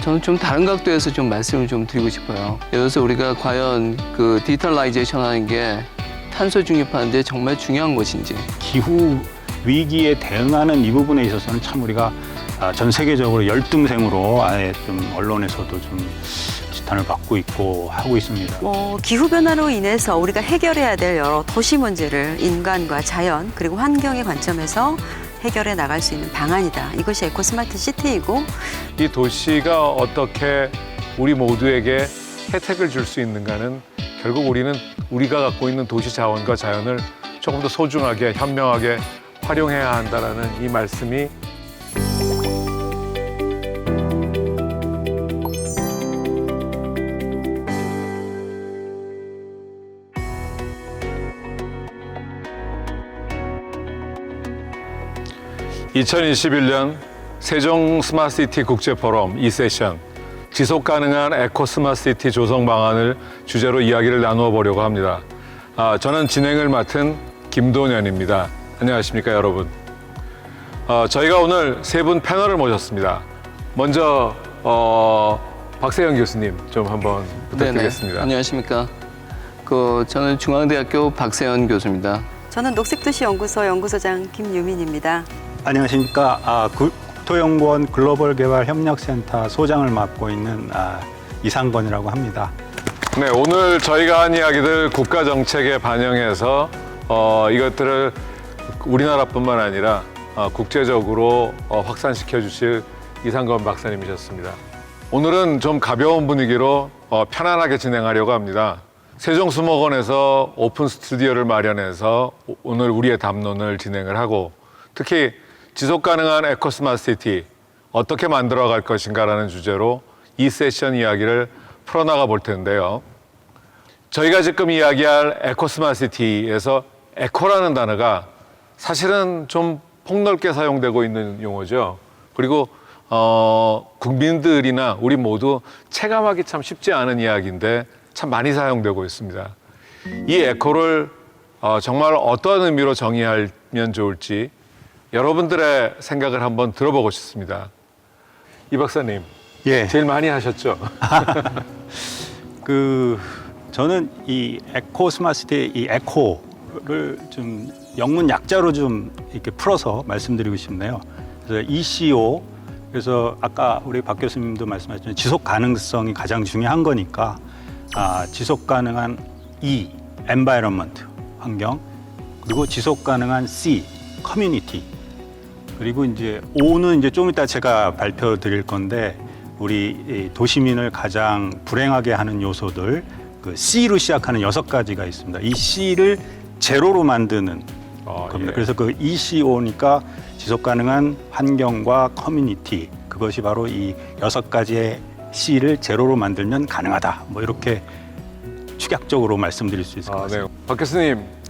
저는 좀 다른 각도에서 좀 말씀을 좀 드리고 싶어요. 예를 들어서 우리가 과연 그 디지털라이제이션 하는 게 탄소 중립하는데 정말 중요한 것인지. 기후 위기에 대응하는 이 부분에 있어서는 참 우리가 전 세계적으로 열등생으로 아예 좀 언론에서도 좀 지탄을 받고 있고 하고 있습니다. 기후변화로 인해서 우리가 해결해야 될 여러 도시 문제를 인간과 자연 그리고 환경의 관점에서 해결해 나갈 수 있는 방안이다. 이것이 에코스마트 시티이고 이 도시가 어떻게 우리 모두에게 혜택을 줄 수 있는가는 결국 우리는 우리가 갖고 있는 도시 자원과 자연을 조금 더 소중하게 현명하게 활용해야 한다는 이 말씀이 (2021년) 세종 스마트시티 국제포럼 2세션 지속가능한 에코스마트시티 조성 방안을 주제로 이야기를 나누어 보려고 합니다. 저는 진행을 맡은 김도년입니다. 안녕하십니까 여러분. 저희가 오늘 세 분 패널을 모셨습니다. 먼저 박세현 교수님 좀 한번 부탁드리겠습니다. 네네. 안녕하십니까. 저는 중앙대학교 박세현 교수입니다. 저는 녹색도시연구소 연구소장 김유민입니다. 안녕하십니까. 국토연구원 글로벌개발협력센터 소장을 맡고 있는 이상건이라고 합니다. 네, 오늘 저희가 한 이야기들 국가 정책에 반영해서 이것들을 우리나라뿐만 아니라 국제적으로 확산시켜 주실 이상건 박사님이셨습니다. 오늘은 좀 가벼운 분위기로 편안하게 진행하려고 합니다. 세종수목원에서 오픈 스튜디오를 마련해서 오늘 우리의 담론을 진행을 하고 특히 지속가능한 에코스마트시티 어떻게 만들어갈 것인가라는 주제로 이 세션 이야기를 풀어나가 볼 텐데요. 저희가 지금 이야기할 에코스마트시티에서 에코라는 단어가 사실은 좀 폭넓게 사용되고 있는 용어죠. 그리고 국민들이나 우리 모두 체감하기 참 쉽지 않은 이야기인데 참 많이 사용되고 있습니다. 이 에코를 정말 어떤 의미로 정의하면 좋을지 여러분들의 생각을 한번 들어보고 싶습니다. 이 박사님, 예. 제일 많이 하셨죠? 저는 이 에코스마트시티 이 에코를 좀 영문 약자로 좀 이렇게 풀어서 말씀드리고 싶네요. 그래서 ECO, 그래서 아까 우리 박 교수님도 말씀하셨지만 지속 가능성이 가장 중요한 거니까 지속 가능한 E, environment, 환경, 그리고 지속 가능한 C, community, 그리고 이제 O는 이제 좀 이따 제가 발표 드릴 건데 우리 도시민을 가장 불행하게 하는 요소들 그 C로 시작하는 6가지가 있습니다. 이 C를 제로로 만드는 겁니다. 예. 그래서 그 ECO니까 지속 가능한 환경과 커뮤니티, 그것이 바로 이 6가지의 C를 제로로 만들면 가능하다. 뭐 이렇게 축약적으로 말씀드릴 수 있을 것 같습니다. 네. 박 교수님,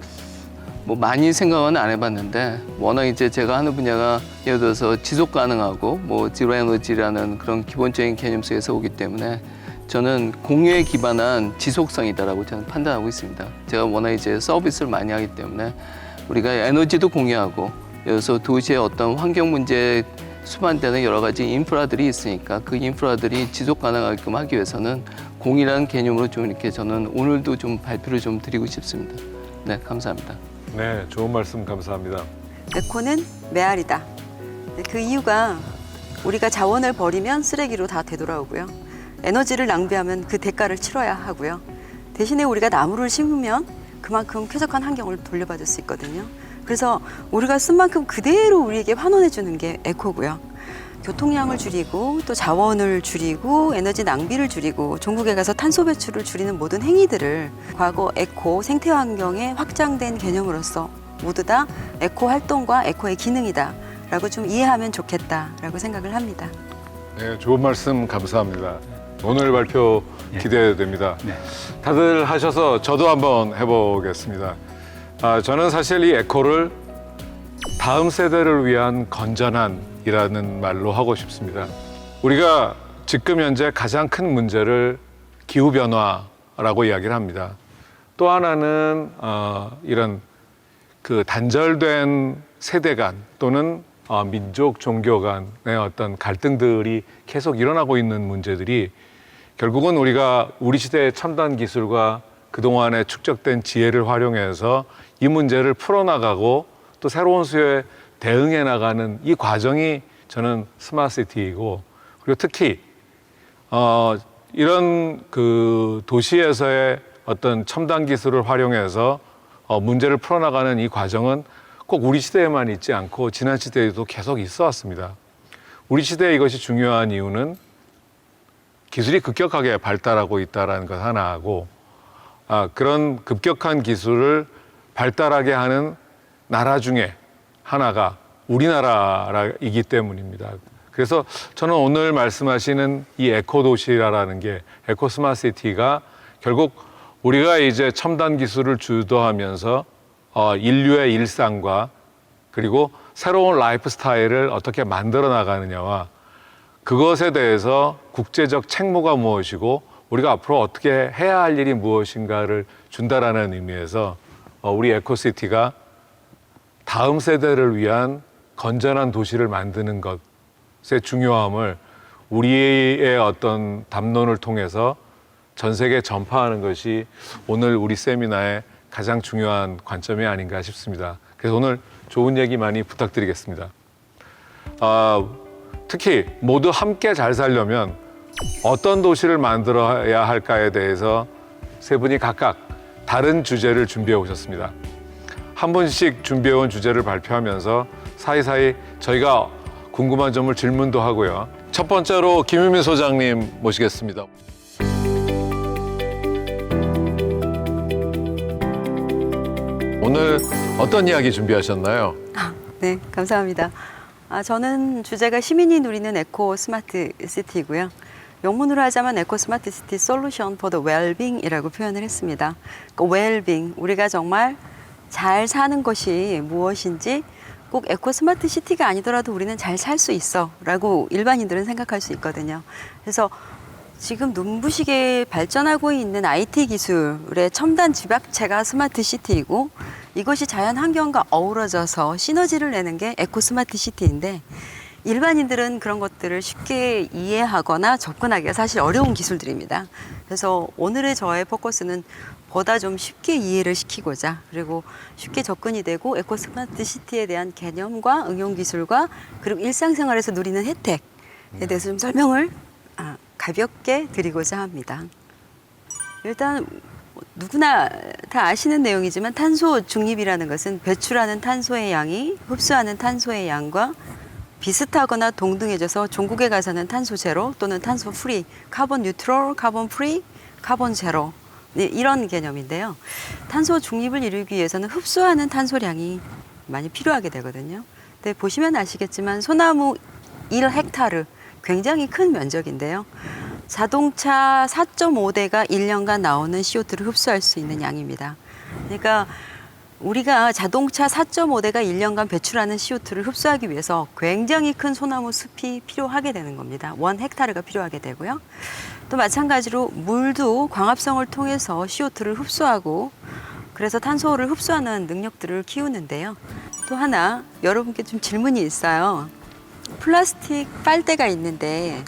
많이 생각은 안 해봤는데 워낙 이제 제가 하는 분야가 예를 들어서 지속 가능하고 지로 에너지라는 그런 기본적인 개념 속에서 오기 때문에 저는 공유에 기반한 지속성이다라고 저는 판단하고 있습니다. 제가 워낙 이제 서비스를 많이 하기 때문에 우리가 에너지도 공유하고 예를 들어서 도시의 어떤 환경 문제에 수반되는 여러 가지 인프라들이 있으니까 그 인프라들이 지속 가능하게끔 하기 위해서는 공이라는 개념으로 좀 이렇게 저는 오늘도 좀 발표를 좀 드리고 싶습니다. 네, 감사합니다. 네, 좋은 말씀 감사합니다. 에코는 메아리다. 그 이유가 우리가 자원을 버리면 쓰레기로 다 되돌아오고요. 에너지를 낭비하면 그 대가를 치러야 하고요. 대신에 우리가 나무를 심으면 그만큼 쾌적한 환경을 돌려받을 수 있거든요. 그래서 우리가 쓴 만큼 그대로 우리에게 환원해 주는 게 에코고요. 교통량을 줄이고 또 자원을 줄이고 에너지 낭비를 줄이고 종국에 가서 탄소 배출을 줄이는 모든 행위들을 과거 에코 생태환경의 확장된 개념으로서 모두 다 에코 활동과 에코의 기능이다 라고 좀 이해하면 좋겠다라고 생각을 합니다. 네, 좋은 말씀 감사합니다. 오늘 발표 기대됩니다. 네. 다들 하셔서 저도 한번 해보겠습니다. 저는 사실 이 에코를 다음 세대를 위한 건전한이라는 말로 하고 싶습니다. 우리가 지금 현재 가장 큰 문제를 기후변화라고 이야기를 합니다. 또 하나는 이런 그 단절된 세대 간 또는 민족, 종교 간의 어떤 갈등들이 계속 일어나고 있는 문제들이 결국은 우리가 우리 시대의 첨단 기술과 그동안에 축적된 지혜를 활용해서 이 문제를 풀어나가고 또 새로운 수요에 대응해 나가는 이 과정이 저는 스마트시티이고, 그리고 특히 이런 그 도시에서의 어떤 첨단 기술을 활용해서 문제를 풀어나가는 이 과정은 꼭 우리 시대에만 있지 않고 지난 시대에도 계속 있어 왔습니다. 우리 시대에 이것이 중요한 이유는 기술이 급격하게 발달하고 있다는 것 하나하고, 그런 급격한 기술을 발달하게 하는 나라 중에 하나가 우리나라이기 때문입니다. 그래서 저는 오늘 말씀하시는 이 에코도시라는 게, 에코스마트시티가 결국 우리가 이제 첨단 기술을 주도하면서 인류의 일상과 그리고 새로운 라이프 스타일을 어떻게 만들어 나가느냐와 그것에 대해서 국제적 책무가 무엇이고 우리가 앞으로 어떻게 해야 할 일이 무엇인가를 준다라는 의미에서 우리 에코시티가 다음 세대를 위한 건전한 도시를 만드는 것의 중요함을 우리의 어떤 담론을 통해서 전 세계에 전파하는 것이 오늘 우리 세미나의 가장 중요한 관점이 아닌가 싶습니다. 그래서 오늘 좋은 얘기 많이 부탁드리겠습니다. 특히 모두 함께 잘 살려면 어떤 도시를 만들어야 할까에 대해서 세 분이 각각 다른 주제를 준비해 오셨습니다. 한 분씩 준비해 온 주제를 발표하면서 사이사이 저희가 궁금한 점을 질문도 하고요. 첫 번째로 김유민 소장님 모시겠습니다. 오늘 어떤 이야기 준비하셨나요? 네, 감사합니다. 저는 주제가 시민이 누리는 에코 스마트 시티이고요. 영문으로 하자면 에코 스마트 시티 솔루션 for the well-being이라고 표현을 했습니다. 그 well-being, 우리가 정말 잘 사는 것이 무엇인지 꼭 에코 스마트 시티가 아니더라도 우리는 잘 살 수 있어 라고 일반인들은 생각할 수 있거든요. 그래서 지금 눈부시게 발전하고 있는 IT 기술의 첨단 집약체가 스마트 시티이고, 이것이 자연 환경과 어우러져서 시너지를 내는 게 에코 스마트 시티인데, 일반인들은 그런 것들을 쉽게 이해하거나 접근하기가 사실 어려운 기술들입니다. 그래서 오늘의 저의 포커스는 보다 좀 쉽게 이해를 시키고자, 그리고 쉽게 접근이 되고 에코 스마트 시티에 대한 개념과 응용 기술과 그리고 일상생활에서 누리는 혜택에 대해서 좀 설명을 가볍게 드리고자 합니다. 일단 누구나 다 아시는 내용이지만 탄소 중립이라는 것은 배출하는 탄소의 양이 흡수하는 탄소의 양과 비슷하거나 동등해져서 종국에 가서는 탄소 제로 또는 탄소 프리, 카본 뉴트럴, 카본 프리, 카본 제로, 이런 개념인데요. 탄소 중립을 이루기 위해서는 흡수하는 탄소량이 많이 필요하게 되거든요. 근데 보시면 아시겠지만 소나무 1헥타르, 굉장히 큰 면적인데요. 자동차 4.5대가 1년간 나오는 CO2를 흡수할 수 있는 양입니다. 그러니까 우리가 자동차 4.5대가 1년간 배출하는 CO2를 흡수하기 위해서 굉장히 큰 소나무 숲이 필요하게 되는 겁니다. 1헥타르가 필요하게 되고요. 또 마찬가지로 물도 광합성을 통해서 CO2를 흡수하고 그래서 탄소를 흡수하는 능력들을 키우는데요. 또 하나 여러분께 좀 질문이 있어요. 플라스틱 빨대가 있는데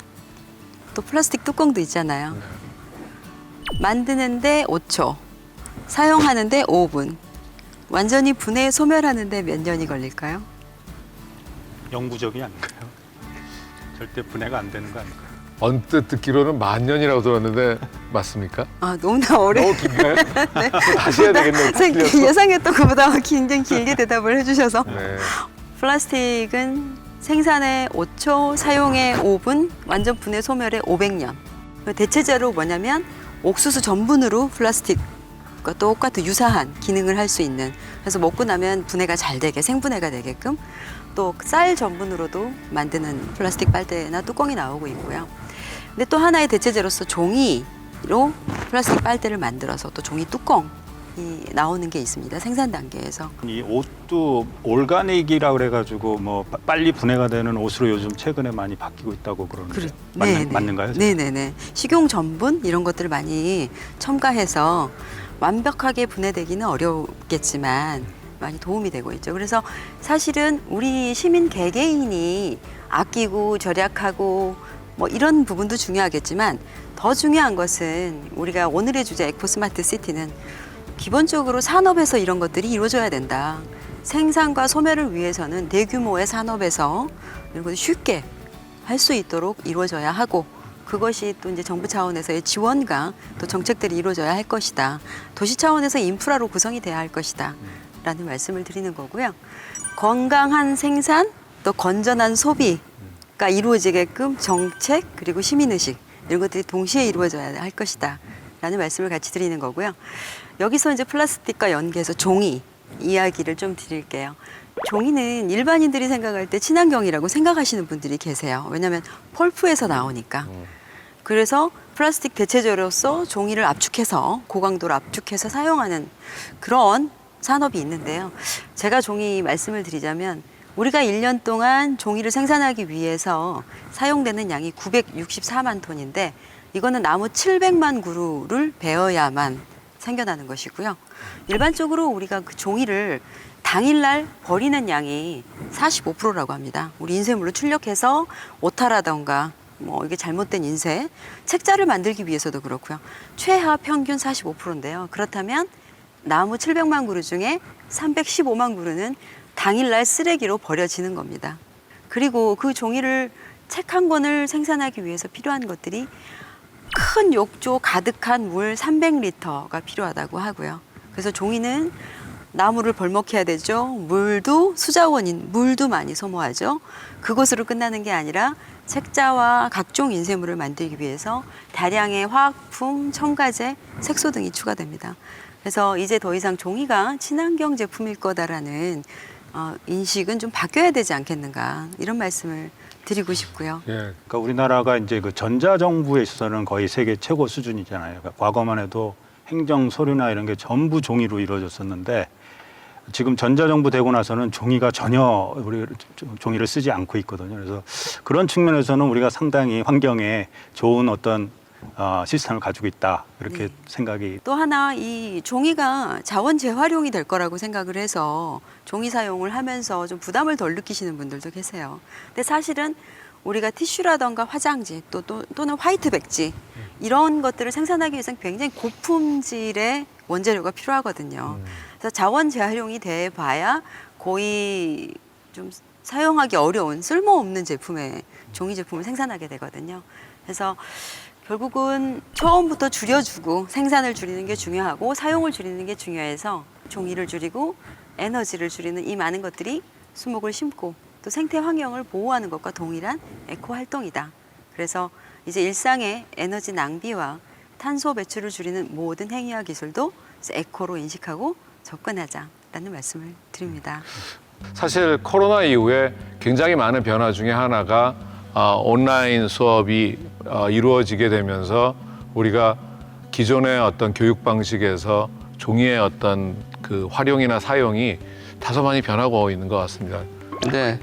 또 플라스틱 뚜껑도 있잖아요. 만드는데 5초, 사용하는데 5분, 완전히 분해 소멸하는데 몇 년이 걸릴까요? 영구적이 아닐까요? 절대 분해가 안 되는 거 아닐까요? 언뜻 듣기로는 10,000년이라고 들었는데 맞습니까? 너무나 오래. 너무 긴가요? 네. 다시 해야 되겠네요. 예상했던 것보다 굉장히 길게 대답을 해주셔서. 네. 플라스틱은 생산에 5초, 사용에 5분, 완전 분해 소멸에 500년. 대체제로 뭐냐면 옥수수 전분으로 플라스틱과 똑같은 유사한 기능을 할 수 있는, 그래서 먹고 나면 분해가 잘 되게, 생분해가 되게끔, 또 쌀 전분으로도 만드는 플라스틱 빨대나 뚜껑이 나오고 있고요. 근데 또 하나의 대체제로서 종이로 플라스틱 빨대를 만들어서 또 종이 뚜껑이 나오는 게 있습니다. 생산 단계에서. 이 옷도 올가닉이라 그래가지고 뭐 빨리 분해가 되는 옷으로 요즘 최근에 많이 바뀌고 있다고 그러는데 맞는가요? 네네네. 식용 전분 이런 것들을 많이 첨가해서 완벽하게 분해되기는 어렵겠지만 많이 도움이 되고 있죠. 그래서 사실은 우리 시민 개개인이 아끼고 절약하고 뭐 이런 부분도 중요하겠지만 더 중요한 것은 우리가 오늘의 주제 에코스마트 시티는 기본적으로 산업에서 이런 것들이 이루어져야 된다. 생산과 소매를 위해서는 대규모의 산업에서 이런 것을 쉽게 할 수 있도록 이루어져야 하고 그것이 또 이제 정부 차원에서의 지원과 또 정책들이 이루어져야 할 것이다. 도시 차원에서 인프라로 구성이 돼야 할 것이다. 라는 말씀을 드리는 거고요. 건강한 생산 또 건전한 소비가 이루어지게끔 정책 그리고 시민의식 이런 것들이 동시에 이루어져야 할 것이다. 라는 말씀을 같이 드리는 거고요. 여기서 이제 플라스틱과 연계해서 종이 이야기를 좀 드릴게요. 종이는 일반인들이 생각할 때 친환경이라고 생각하시는 분들이 계세요. 왜냐하면 펄프에서 나오니까. 그래서 플라스틱 대체제로서 종이를 압축해서 고강도로 압축해서 사용하는 그런 산업이 있는데요. 제가 종이 말씀을 드리자면 우리가 1년 동안 종이를 생산하기 위해서 사용되는 양이 964만 톤인데 이거는 나무 700만 그루를 베어야만 생겨나는 것이고요. 일반적으로 우리가 그 종이를 당일날 버리는 양이 45%라고 합니다. 우리 인쇄물로 출력해서 오타라던가 뭐 이게 잘못된 인쇄, 책자를 만들기 위해서도 그렇고요. 최하 평균 45%인데요. 그렇다면 나무 700만 그루 중에 315만 그루는 당일날 쓰레기로 버려지는 겁니다. 그리고 그 종이를 책 한 권을 생산하기 위해서 필요한 것들이 큰 욕조 가득한 물 300리터가 필요하다고 하고요. 그래서 종이는 나무를 벌목해야 되죠. 물도 수자원인 물도 많이 소모하죠. 그것으로 끝나는 게 아니라 책자와 각종 인쇄물을 만들기 위해서 다량의 화학품, 첨가제, 색소 등이 추가됩니다. 그래서 이제 더 이상 종이가 친환경 제품일 거다라는 인식은 좀 바뀌어야 되지 않겠는가 이런 말씀을 드리고 싶고요. 예, 그러니까 우리나라가 이제 그 전자정부에 있어서는 거의 세계 최고 수준이잖아요. 그러니까 과거만 해도 행정 서류나 이런 게 전부 종이로 이루어졌었는데 지금 전자정부 되고 나서는 종이가 전혀 우리 종이를 쓰지 않고 있거든요. 그래서 그런 측면에서는 우리가 상당히 환경에 좋은 어떤 시스템을 가지고 있다 이렇게 생각이. 또 하나 이 종이가 자원 재활용이 될 거라고 생각을 해서 종이 사용을 하면서 좀 부담을 덜 느끼시는 분들도 계세요. 근데 사실은 우리가 티슈라던가 화장지 또는 화이트 백지 이런 것들을 생산하기 위해서는 굉장히 고품질의 원재료가 필요하거든요. 그래서 자원 재활용이 돼 봐야 거의 좀 사용하기 어려운 쓸모없는 제품의 종이 제품을 생산하게 되거든요. 그래서 결국은 처음부터 줄여주고 생산을 줄이는 게 중요하고 사용을 줄이는 게 중요해서 종이를 줄이고 에너지를 줄이는 이 많은 것들이 수목을 심고 또 생태 환경을 보호하는 것과 동일한 에코 활동이다. 그래서 이제 일상의 에너지 낭비와 탄소 배출을 줄이는 모든 행위와 기술도 에코로 인식하고 접근하자라는 말씀을 드립니다. 사실 코로나 이후에 굉장히 많은 변화 중에 하나가 온라인 수업이 이루어지게 되면서 우리가 기존의 어떤 교육 방식에서 종이의 어떤 그 활용이나 사용이 다소 많이 변하고 있는 것 같습니다. 근데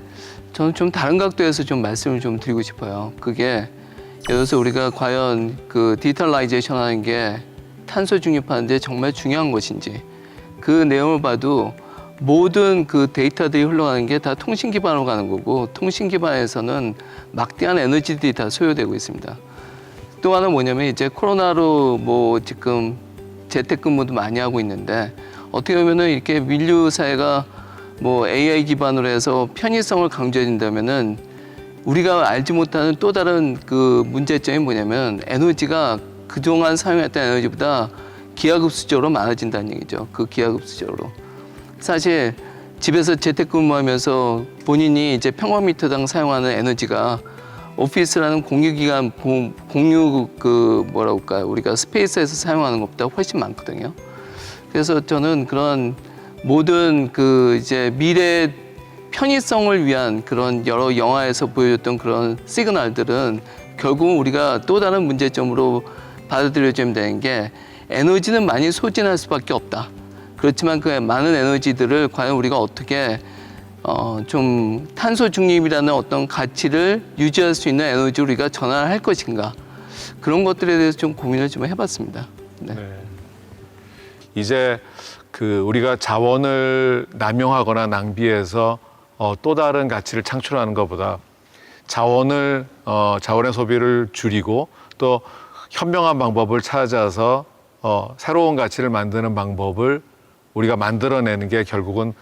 저는 좀 다른 각도에서 좀 말씀을 좀 드리고 싶어요. 그게 예를 들어서 우리가 과연 그 디지털라이제이션 하는 게 탄소 중립하는데 정말 중요한 것인지 그 내용을 봐도 모든 그 데이터들이 흘러가는 게 다 통신 기반으로 가는 거고 통신 기반에서는 막대한 에너지들이 다 소요되고 있습니다. 또 하나 뭐냐면 이제 코로나로 뭐 지금 재택근무도 많이 하고 있는데 어떻게 보면은 이렇게 민류 사회가 뭐 AI 기반으로 해서 편의성을 강조해 준다면은 우리가 알지 못하는 또 다른 그 문제점이 뭐냐면 에너지가 그동안 사용했던 에너지보다 기하급수적으로 많아진다는 얘기죠. 그 기하급수적으로. 사실 집에서 재택근무하면서 본인이 이제 평방미터당 사용하는 에너지가 오피스라는 공유기관 공유 그 뭐라 할까요? 우리가 스페이스에서 사용하는 것보다 훨씬 많거든요. 그래서 저는 그런 모든 그 이제 미래 편의성을 위한 그런 여러 영화에서 보여줬던 그런 시그널들은 결국은 우리가 또 다른 문제점으로 받아들여지면 되는 게 에너지는 많이 소진할 수밖에 없다. 그렇지만 그 많은 에너지들을 과연 우리가 어떻게 좀 탄소 중립이라는 어떤 가치를 유지할 수 있는 에너지로 우리가 전환을 할 것인가 그런 것들에 대해서 좀 고민을 좀 해봤습니다. 네. 네. 이제 우리가 자원을 남용하거나 낭비해서 또 다른 가치를 창출하는 것보다 자원의 소비를 줄이고 또 현명한 방법을 찾아서 새로운 가치를 만드는 방법을 우리가 만들어내는 게 결국은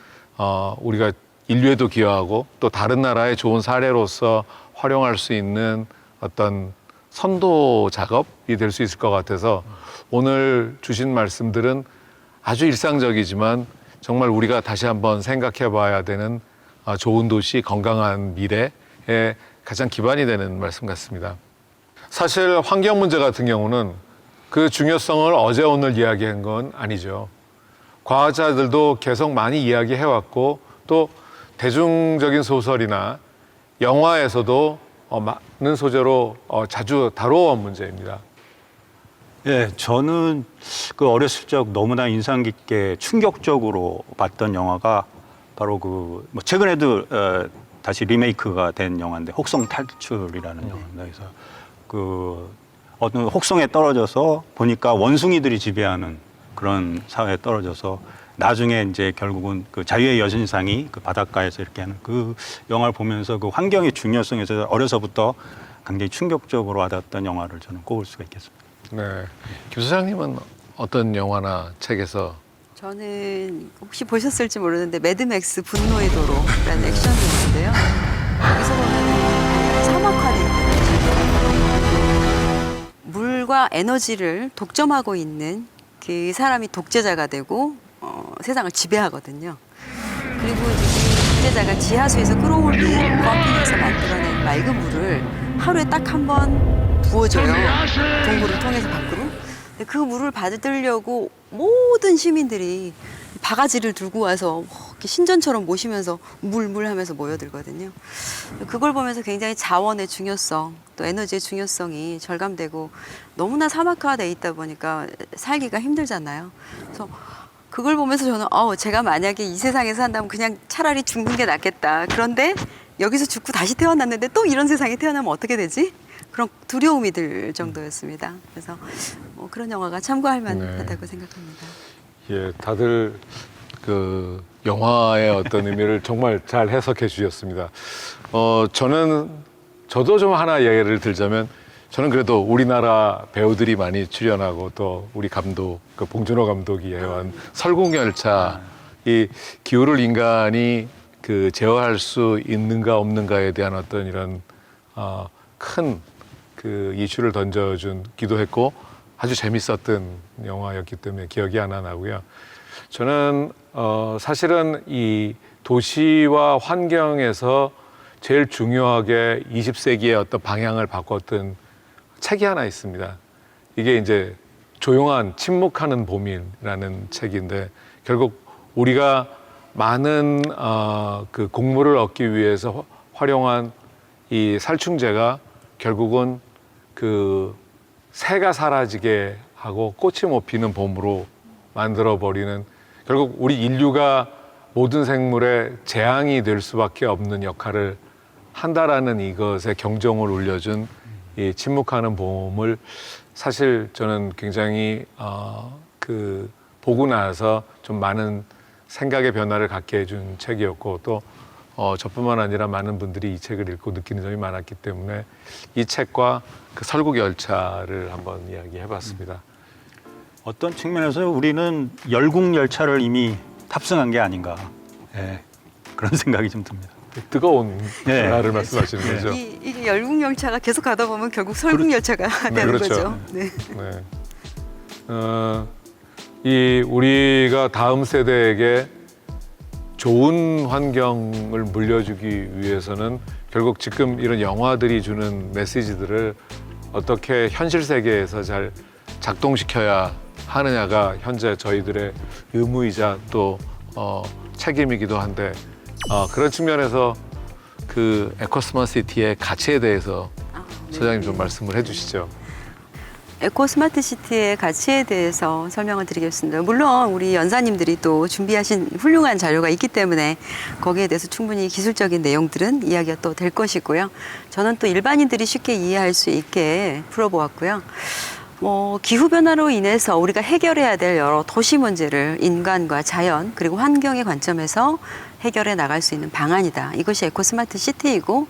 우리가 인류에도 기여하고 또 다른 나라의 좋은 사례로서 활용할 수 있는 어떤 선도 작업이 될 수 있을 것 같아서 오늘 주신 말씀들은 아주 일상적이지만 정말 우리가 다시 한번 생각해 봐야 되는 좋은 도시, 건강한 미래의 가장 기반이 되는 말씀 같습니다. 사실 환경 문제 같은 경우는 그 중요성을 어제 오늘 이야기한 건 아니죠. 과학자들도 계속 많이 이야기해왔고 또 대중적인 소설이나 영화에서도 많은 소재로 자주 다뤄온 문제입니다. 예, 저는 그 어렸을 적 너무나 인상 깊게 충격적으로 봤던 영화가 바로 뭐 최근에도 다시 리메이크가 된 영화인데 혹성 탈출이라는 영화입니다. 그래서 그 어떤 혹성에 떨어져서 보니까 원숭이들이 지배하는 그런 사회에 떨어져서 나중에 이제 결국은 그 자유의 여신상이 그 바닷가에서 이렇게 하는 그 영화를 보면서 그 환경의 중요성에서 어려서부터 굉장히 충격적으로 와닿았던 영화를 저는 꼽을 수가 있겠습니다. 네, 김 소장님은 어떤 영화나 책에서 저는 혹시 보셨을지 모르는데 매드맥스 분노의 도로라는 액션 영화인데요. 여기서 보면 사막화돼 있는 물과 에너지를 독점하고 있는 그 사람이 독재자가 되고 세상을 지배하거든요. 그리고 이 독재자가 지하수에서 끌어올린 펌핑에서 만들어낸 맑은 물을 하루에 딱 한 번 부어줘요. 동굴을 통해서 밖으로. 그 물을 받으려고 모든 시민들이 바가지를 들고 와서 이렇게 신전처럼 모시면서 물 하면서 모여들거든요. 그걸 보면서 굉장히 자원의 중요성, 또 에너지의 중요성이 절감되고 너무나 사막화돼 있다 보니까 살기가 힘들잖아요. 그래서 그걸 보면서 저는 제가 만약에 이 세상에 산다면 그냥 차라리 죽는 게 낫겠다. 그런데 여기서 죽고 다시 태어났는데 또 이런 세상에 태어나면 어떻게 되지? 그런 두려움이 들 정도였습니다. 그래서 그런 영화가 참고할 만하다고 생각합니다. 예, 다들 그 영화의 어떤 의미를 정말 잘 해석해 주셨습니다. 저도 좀 하나 예를 들자면 저는 그래도 우리나라 배우들이 많이 출연하고 또 우리 감독, 그 봉준호 감독이 해온 설국열차, 이 기후를 인간이 그 제어할 수 있는가 없는가에 대한 어떤 이런 큰 그 이슈를 던져주기도 했고 아주 재밌었던 영화였기 때문에 기억이 하나 나고요. 저는 사실은 이 도시와 환경에서 제일 중요하게 20세기의 어떤 방향을 바꿨던 책이 하나 있습니다. 이게 이제 조용한 침묵하는 봄이라는 책인데 결국 우리가 많은 그 곡물을 얻기 위해서 활용한 이 살충제가 결국은 그 새가 사라지게 하고 꽃이 못 피는 봄으로 만들어버리는 결국 우리 인류가 모든 생물의 재앙이 될 수밖에 없는 역할을 한다라는 이것에 경종을 울려준 이 침묵하는 봄을 사실 저는 굉장히 그 보고 나서 좀 많은 생각의 변화를 갖게 해준 책이었고 또 저뿐만 아니라 많은 분들이 이 책을 읽고 느끼는 점이 많았기 때문에 이 책과 그 설국열차를 한번 이야기해봤습니다. 어떤 측면에서 우리는 열국열차를 이미 탑승한 게 아닌가 그런 생각이 좀 듭니다. 뜨거운 네. 나를 말씀하시는 거죠. 이게 열국열차가 계속 가다 보면 결국 설국열차가 되는 그렇죠. 거죠. 네. 네. 이 우리가 다음 세대에게 좋은 환경을 물려주기 위해서는 결국 지금 이런 영화들이 주는 메시지들을 어떻게 현실 세계에서 잘 작동시켜야 하느냐가 현재 저희들의 의무이자 또 책임이기도 한데 그런 측면에서 그 에코스마트시티의 가치에 대해서 소장님 좀 말씀을 해주시죠. 에코 스마트 시티의 가치에 대해서 설명을 드리겠습니다. 물론 우리 연사님들이 또 준비하신 훌륭한 자료가 있기 때문에 거기에 대해서 충분히 기술적인 내용들은 이야기가 또 될 것이고요. 저는 또 일반인들이 쉽게 이해할 수 있게 풀어보았고요. 기후변화로 인해서 우리가 해결해야 될 여러 도시 문제를 인간과 자연 그리고 환경의 관점에서 해결해 나갈 수 있는 방안이다. 이것이 에코스마트 시티이고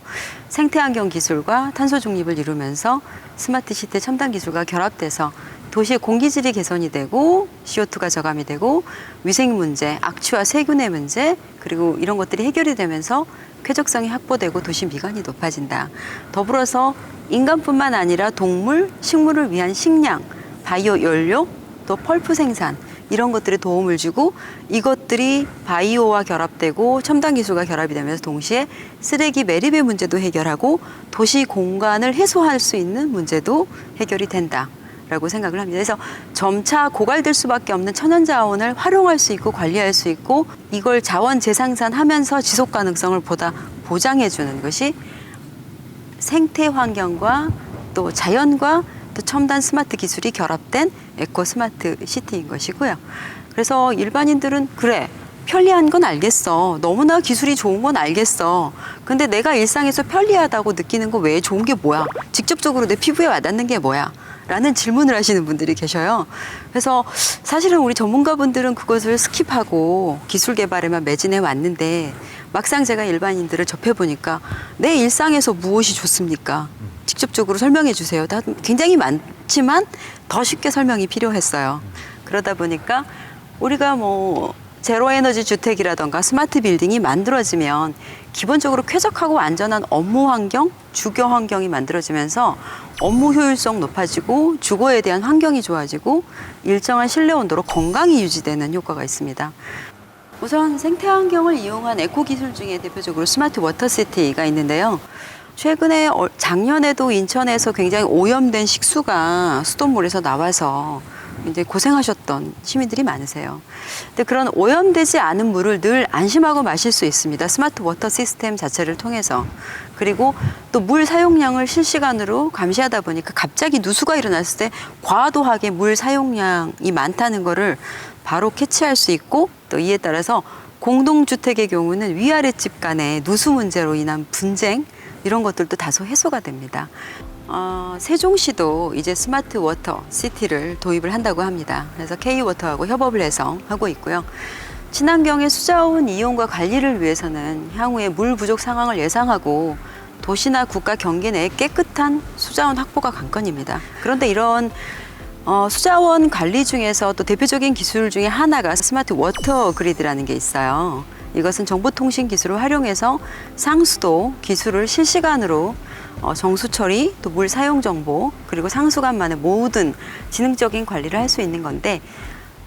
생태환경 기술과 탄소 중립을 이루면서 스마트 시티의 첨단 기술과 결합돼서 도시의 공기질이 개선이 되고 CO2가 저감이 되고 위생 문제, 악취와 세균의 문제 그리고 이런 것들이 해결이 되면서 쾌적성이 확보되고 도시 미관이 높아진다. 더불어서 인간뿐만 아니라 동물, 식물을 위한 식량, 바이오 연료, 또 펄프 생산 이런 것들에 도움을 주고 이것들이 바이오와 결합되고 첨단 기술과 결합이 되면서 동시에 쓰레기 매립의 문제도 해결하고 도시 공간을 해소할 수 있는 문제도 해결이 된다라고 생각을 합니다. 그래서 점차 고갈될 수밖에 없는 천연 자원을 활용할 수 있고 관리할 수 있고 이걸 자원 재생산하면서 지속 가능성을 보다 보장해 주는 것이 생태 환경과 또 자연과 또 첨단 스마트 기술이 결합된 에코 스마트 시티인 것이고요. 그래서 일반인들은 그래 편리한 건 알겠어. 너무나 기술이 좋은 건 알겠어. 근데 내가 일상에서 편리하다고 느끼는 거 외에 좋은 게 뭐야? 직접적으로 내 피부에 와닿는 게 뭐야? 라는 질문을 하시는 분들이 계셔요. 그래서 사실은 우리 전문가분들은 그것을 스킵하고 기술 개발에만 매진해 왔는데 막상 제가 일반인들을 접해보니까 내 일상에서 무엇이 좋습니까? 직접적으로 설명해 주세요. 다 굉장히 많지만 더 쉽게 설명이 필요했어요. 그러다 보니까 우리가 제로 에너지 주택이라던가 스마트 빌딩이 만들어지면 기본적으로 쾌적하고 안전한 업무 환경, 주거 환경이 만들어지면서 업무 효율성 높아지고 주거에 대한 환경이 좋아지고 일정한 실내 온도로 건강이 유지되는 효과가 있습니다. 우선 생태 환경을 이용한 에코 기술 중에 대표적으로 스마트 워터시티가 있는데요. 최근에 작년에도 인천에서 굉장히 오염된 식수가 수돗물에서 나와서 이제 고생하셨던 시민들이 많으세요. 근데 그런 오염되지 않은 물을 늘 안심하고 마실 수 있습니다. 스마트 워터 시스템 자체를 통해서. 그리고 또 물 사용량을 실시간으로 감시하다 보니까 갑자기 누수가 일어났을 때 과도하게 물 사용량이 많다는 거를 바로 캐치할 수 있고 또 이에 따라서 공동주택의 경우는 위아래 집 간의 누수 문제로 인한 분쟁 이런 것들도 다소 해소가 됩니다. 세종시도 이제 스마트 워터 시티를 도입을 한다고 합니다. 그래서 K워터하고 협업을 해서 하고 있고요. 친환경의 수자원 이용과 관리를 위해서는 향후에 물 부족 상황을 예상하고 도시나 국가 경계 내에 깨끗한 수자원 확보가 관건입니다. 그런데 이런 수자원 관리 중에서 또 대표적인 기술 중에 하나가 스마트 워터 그리드라는 게 있어요. 이것은 정보통신 기술을 활용해서 상수도 기술을 실시간으로 정수 처리, 또 물 사용 정보, 그리고 상수관만의 모든 지능적인 관리를 할 수 있는 건데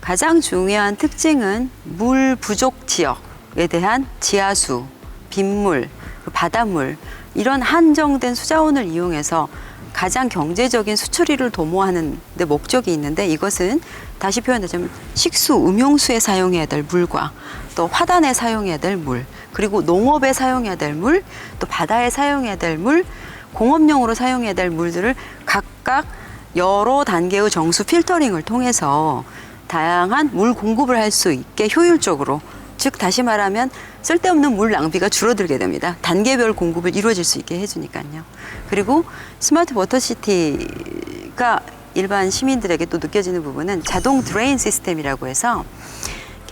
가장 중요한 특징은 물 부족 지역에 대한 지하수, 빗물, 바닷물 이런 한정된 수자원을 이용해서 가장 경제적인 수처리를 도모하는 데 목적이 있는데 이것은 다시 표현하자면 식수, 음용수에 사용해야 될 물과 또 화단에 사용해야 될 물, 그리고 농업에 사용해야 될 물, 또 바다에 사용해야 될 물, 공업용으로 사용해야 될 물들을 각각 여러 단계의 정수 필터링을 통해서 다양한 물 공급을 할 수 있게 효율적으로, 즉 다시 말하면 쓸데없는 물 낭비가 줄어들게 됩니다. 단계별 공급을 이루어질 수 있게 해주니까요. 그리고 스마트 워터시티가 일반 시민들에게 또 느껴지는 부분은 자동 드레인 시스템이라고 해서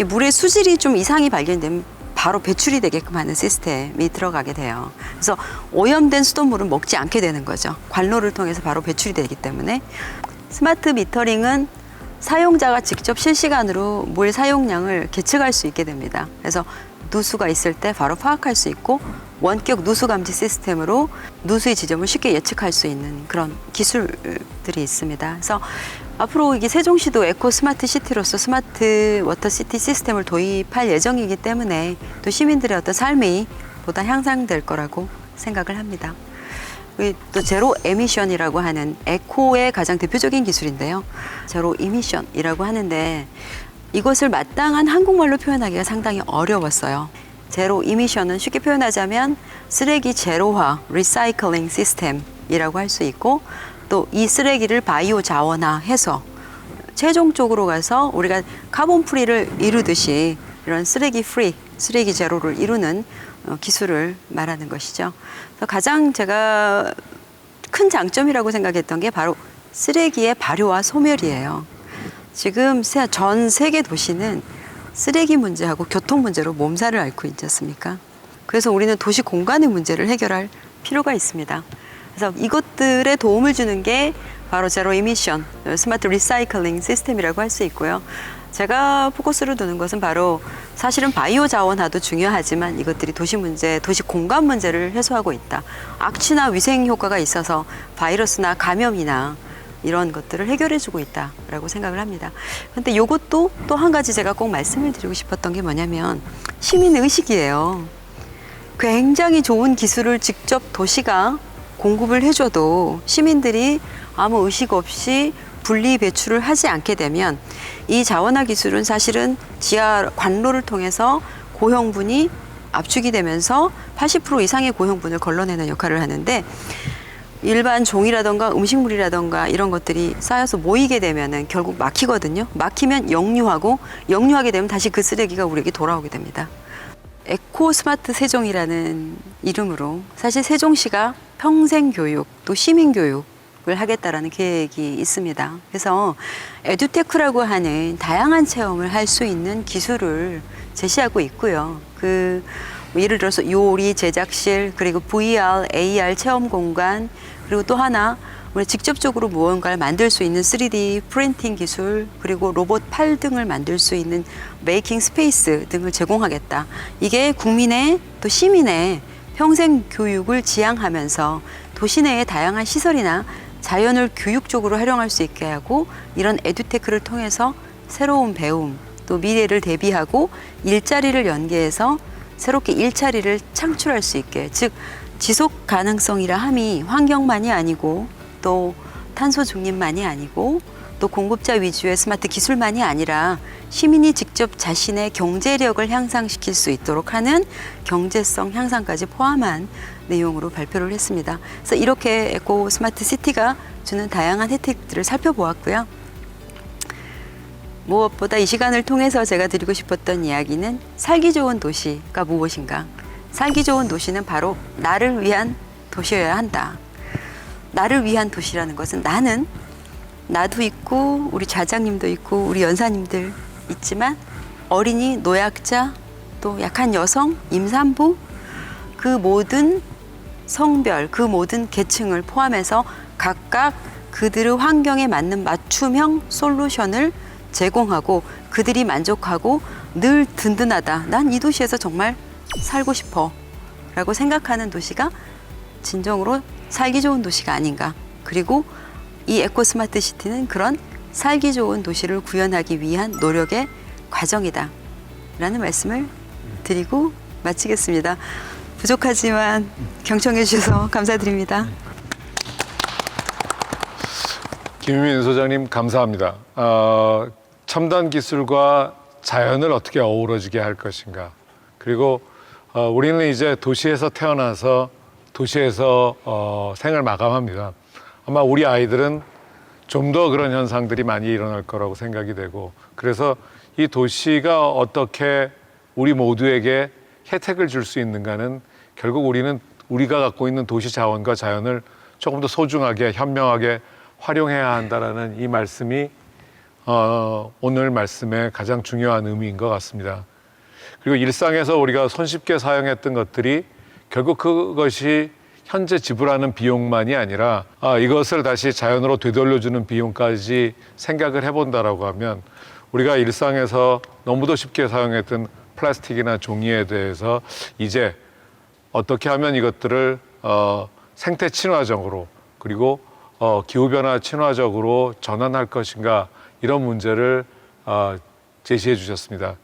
물의 수질이 좀 이상이 발견되면 바로 배출이 되게끔 하는 시스템이 들어가게 돼요. 그래서 오염된 수돗물은 먹지 않게 되는 거죠. 관로를 통해서 바로 배출이 되기 때문에 스마트 미터링은 사용자가 직접 실시간으로 물 사용량을 계측할 수 있게 됩니다. 그래서 누수가 있을 때 바로 파악할 수 있고 원격 누수 감지 시스템으로 누수의 지점을 쉽게 예측할 수 있는 그런 기술들이 있습니다. 그래서 앞으로 이게 세종시도 에코 스마트 시티로서 스마트 워터 시티 시스템을 도입할 예정이기 때문에 또 시민들의 어떤 삶이 보다 향상될 거라고 생각을 합니다. 또 제로 에미션이라고 하는 에코의 가장 대표적인 기술인데요. 제로 이미션이라고 하는데 이것을 마땅한 한국말로 표현하기가 상당히 어려웠어요. 제로 이미션은 쉽게 표현하자면 쓰레기 제로화 리사이클링 시스템이라고 할 수 있고 또 이 쓰레기를 바이오 자원화해서 최종적으로 가서 우리가 카본 프리를 이루듯이 이런 쓰레기 프리, 쓰레기 제로를 이루는 기술을 말하는 것이죠. 그래서 가장 제가 큰 장점이라고 생각했던 게 바로 쓰레기의 발효와 소멸이에요. 지금 전 세계 도시는 쓰레기 문제하고 교통 문제로 몸살을 앓고 있지 않습니까? 그래서 우리는 도시 공간의 문제를 해결할 필요가 있습니다. 그래서 이것들에 도움을 주는 게 바로 제로 이미션, 스마트 리사이클링 시스템이라고 할 수 있고요. 제가 포커스를 두는 것은 바로 사실은 바이오 자원화도 중요하지만 이것들이 도시 문제, 도시 공간 문제를 해소하고 있다. 악취나 위생 효과가 있어서 바이러스나 감염이나 이런 것들을 해결해주고 있다라고 생각을 합니다. 근데 이것도 또 한 가지 제가 꼭 말씀을 드리고 싶었던 게 뭐냐면 시민 의식이에요. 굉장히 좋은 기술을 직접 도시가 공급을 해줘도 시민들이 아무 의식 없이 분리 배출을 하지 않게 되면 이 자원화 기술은 사실은 지하 관로를 통해서 고형분이 압축이 되면서 80% 이상의 고형분을 걸러내는 역할을 하는데 일반 종이라던가 음식물이라던가 이런 것들이 쌓여서 모이게 되면은 결국 막히거든요. 막히면 역류하고 역류하게 되면 다시 그 쓰레기가 우리에게 돌아오게 됩니다. 에코 스마트 세종이라는 이름으로 사실 세종시가 평생 교육 또 시민 교육을 하겠다라는 계획이 있습니다. 그래서 에듀테크라고 하는 다양한 체험을 할 수 있는 기술을 제시하고 있고요. 예를 들어서 요리 제작실 그리고 VR, AR 체험 공간 그리고 또 하나 우리 직접적으로 무언가를 만들 수 있는 3D 프린팅 기술 그리고 로봇 팔 등을 만들 수 있는 메이킹 스페이스 등을 제공하겠다. 이게 국민의 또 시민의 평생 교육을 지향하면서 도시 내의 다양한 시설이나 자연을 교육적으로 활용할 수 있게 하고 이런 에듀테크를 통해서 새로운 배움 또 미래를 대비하고 일자리를 연계해서 새롭게 일자리를 창출할 수 있게 즉 지속 가능성이라 함이 환경만이 아니고 또 탄소 중립만이 아니고 또 공급자 위주의 스마트 기술만이 아니라 시민이 직접 자신의 경제력을 향상시킬 수 있도록 하는 경제성 향상까지 포함한 내용으로 발표를 했습니다. 그래서 이렇게 에코 스마트 시티가 주는 다양한 혜택들을 살펴보았고요. 무엇보다 이 시간을 통해서 제가 드리고 싶었던 이야기는 살기 좋은 도시가 무엇인가. 살기 좋은 도시는 바로 나를 위한 도시여야 한다. 나를 위한 도시라는 것은 나도 있고 우리 좌장님도 있고 우리 연사님들 있지만 어린이, 노약자, 또 약한 여성, 임산부 그 모든 성별, 그 모든 계층을 포함해서 각각 그들의 환경에 맞는 맞춤형 솔루션을 제공하고 그들이 만족하고 늘 든든하다. 난 이 도시에서 정말 살고 싶어 라고 생각하는 도시가 진정으로 살기 좋은 도시가 아닌가. 그리고 이 에코 스마트 시티는 그런 살기 좋은 도시를 구현하기 위한 노력의 과정이다 라는 말씀을 드리고 마치겠습니다. 부족하지만 경청해 주셔서 감사드립니다. 김유민 소장님 감사합니다. 첨단 기술과 자연을 어떻게 어우러지게 할 것인가. 그리고 우리는 이제 도시에서 태어나서 도시에서 생을 마감합니다. 아마 우리 아이들은 좀 더 그런 현상들이 많이 일어날 거라고 생각이 되고 그래서 이 도시가 어떻게 우리 모두에게 혜택을 줄 수 있는가는 결국 우리가 갖고 있는 도시 자원과 자연을 조금 더 소중하게 현명하게 활용해야 한다라는 이 말씀이 오늘 말씀의 가장 중요한 의미인 것 같습니다. 그리고 일상에서 우리가 손쉽게 사용했던 것들이 결국 그것이 현재 지불하는 비용만이 아니라 이것을 다시 자연으로 되돌려주는 비용까지 생각을 해본다라고 하면 우리가 일상에서 너무도 쉽게 사용했던 플라스틱이나 종이에 대해서 이제 어떻게 하면 이것들을 생태 친화적으로 그리고 기후변화 친화적으로 전환할 것인가 이런 문제를 제시해 주셨습니다.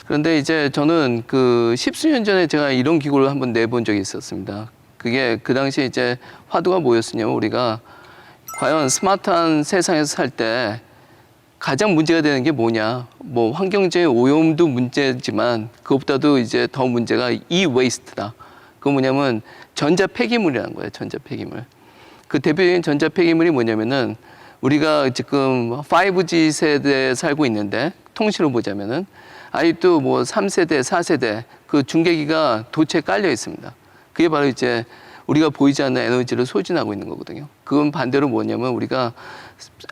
그런데 이제 저는 그 십수년 전에 제가 이런 기구를 한번 내본 적이 있었습니다. 그게 그 당시에 이제 화두가 뭐였냐면 우리가 과연 스마트한 세상에서 살 때 가장 문제가 되는 게 뭐냐. 뭐 환경적인 오염도 문제지만 그것보다도 이제 더 문제가 e-waste다. 그거 뭐냐면 전자 폐기물이라는 거예요. 전자 폐기물. 그 대표적인 전자 폐기물이 뭐냐면은 우리가 지금 5G 세대에 살고 있는데 통신을 보자면은 아직도 뭐 3세대, 4세대 그 중계기가 도처에 깔려 있습니다. 그게 바로 이제 우리가 보이지 않는 에너지를 소진하고 있는 거거든요. 그건 반대로 뭐냐면 우리가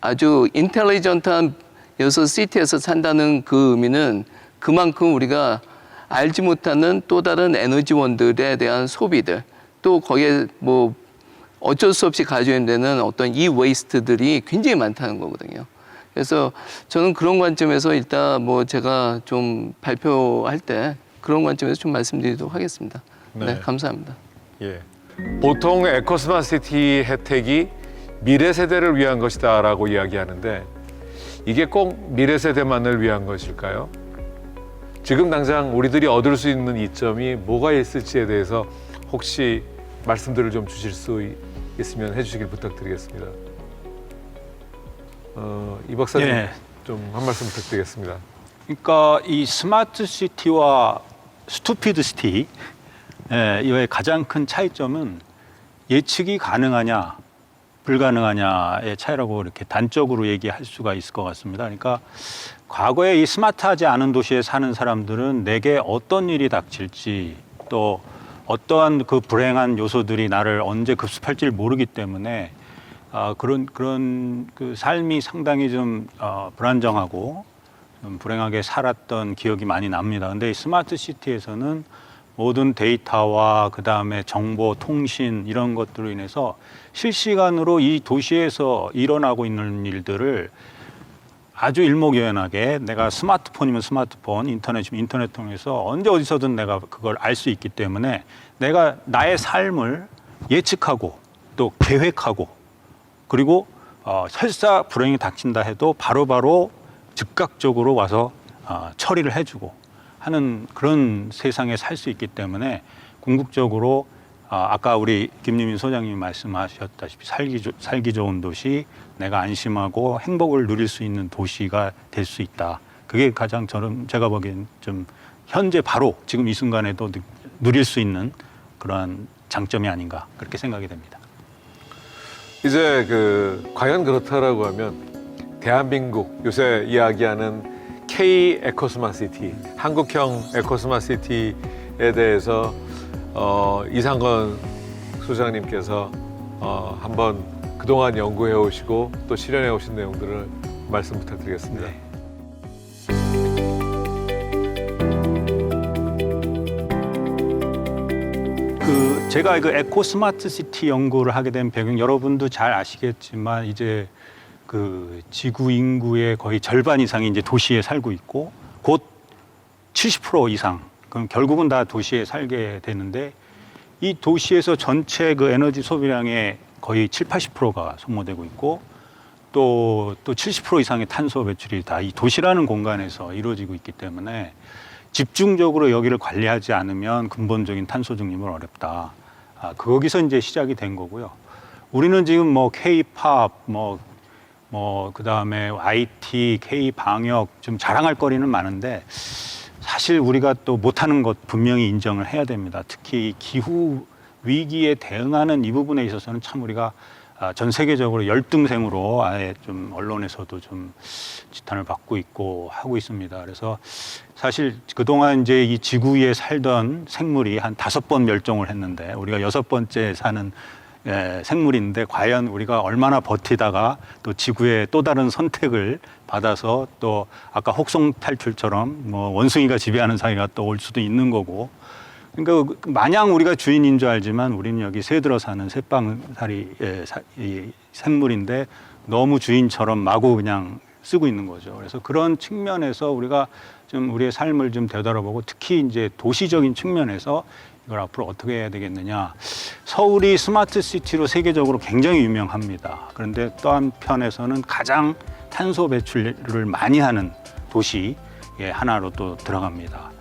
아주 인텔리전트한 여섯 시티에서 산다는 그 의미는 그만큼 우리가 알지 못하는 또 다른 에너지원들에 대한 소비들, 또 거기에 뭐 어쩔 수 없이 가져야 되는 어떤 이 웨이스트들이 굉장히 많다는 거거든요. 그래서 저는 그런 관점에서 일단 뭐 제가 좀 발표할 때 그런 관점에서 좀 말씀드리도록 하겠습니다. 네, 감사합니다. 예. 보통 에코스마시티 혜택이 미래 세대를 위한 것이다라고 이야기하는데 이게 꼭 미래 세대만을 위한 것일까요? 지금 당장 우리들이 얻을 수 있는 이점이 뭐가 있을지에 대해서 혹시 말씀들을 좀 주실 수 있으면 해주시길 부탁드리겠습니다. 이 박사님 예. 좀 한 말씀 부탁드리겠습니다. 그러니까 이 스마트 시티와 스투피드 시티 이의 가장 큰 차이점은 예측이 가능하냐 불가능하냐의 차이라고 이렇게 단적으로 얘기할 수가 있을 것 같습니다. 그러니까 과거에 이 스마트하지 않은 도시에 사는 사람들은 내게 어떤 일이 닥칠지 또 어떠한 그 불행한 요소들이 나를 언제 급습할지를 모르기 때문에 그런 그 삶이 상당히 좀 불안정하고 좀 불행하게 살았던 기억이 많이 납니다. 근데 이 스마트 시티에서는 모든 데이터와 그 다음에 정보, 통신 이런 것들로 인해서 실시간으로 이 도시에서 일어나고 있는 일들을 아주 일목요연하게 내가 스마트폰이면 스마트폰, 인터넷이면 인터넷 통해서 언제 어디서든 내가 그걸 알 수 있기 때문에 내가 나의 삶을 예측하고 또 계획하고 그리고 설사 불행이 닥친다 해도 바로바로 즉각적으로 와서 처리를 해주고 하는 그런 세상에 살 수 있기 때문에 궁극적으로 아까 우리 김유민 소장님이 말씀하셨다시피 살기 좋은 도시, 내가 안심하고 행복을 누릴 수 있는 도시가 될 수 있다. 그게 가장 제가 보기엔 좀 현재 바로 지금 이 순간에도 누릴 수 있는 그러한 장점이 아닌가 그렇게 생각이 됩니다. 이제 과연 그렇다라고 하면 대한민국 요새 이야기하는 K 에코스마시티, 한국형 에코스마시티에 대해서 이상건 소장님께서 한번 그동안 연구해 오시고 또 실현해 오신 내용들을 말씀 부탁드리겠습니다. 네. 제가 에코 스마트 시티 연구를 하게 된 배경 여러분도 잘 아시겠지만 이제 지구 인구의 거의 절반 이상이 이제 도시에 살고 있고 곧 70% 이상 그럼 결국은 다 도시에 살게 되는데 이 도시에서 전체 에너지 소비량의 거의 70~80%가 소모되고 있고 또 70% 이상의 탄소 배출이 다 이 도시라는 공간에서 이루어지고 있기 때문에 집중적으로 여기를 관리하지 않으면 근본적인 탄소 중립은 어렵다. 거기서 이제 시작이 된 거고요. 우리는 지금 K-팝, 그다음에 IT, K-방역 좀 자랑할 거리는 많은데 사실 우리가 또 못하는 것 분명히 인정을 해야 됩니다. 특히 기후 위기에 대응하는 이 부분에 있어서는 참 우리가 전 세계적으로 열등생으로 아예 좀 언론에서도 좀 지탄을 받고 있고 하고 있습니다. 그래서 사실 그동안 이제 이 지구 위에 살던 생물이 한 5번 멸종을 했는데 우리가 6번째 사는 생물인데 과연 우리가 얼마나 버티다가 또 지구의 또 다른 선택을 받아서 또 아까 혹성 탈출처럼 원숭이가 지배하는 사회가 또 올 수도 있는 거고 그러니까 마냥 우리가 주인인 줄 알지만 우리는 여기 새들어 사는 새빵살이 생물인데 너무 주인처럼 마구 그냥 쓰고 있는 거죠. 그래서 그런 측면에서 우리가 좀 우리의 삶을 좀 되돌아보고 특히 이제 도시적인 측면에서 이걸 앞으로 어떻게 해야 되겠느냐. 서울이 스마트 시티로 세계적으로 굉장히 유명합니다. 그런데 또 한편에서는 가장 탄소 배출을 많이 하는 도시의 하나로 또 들어갑니다.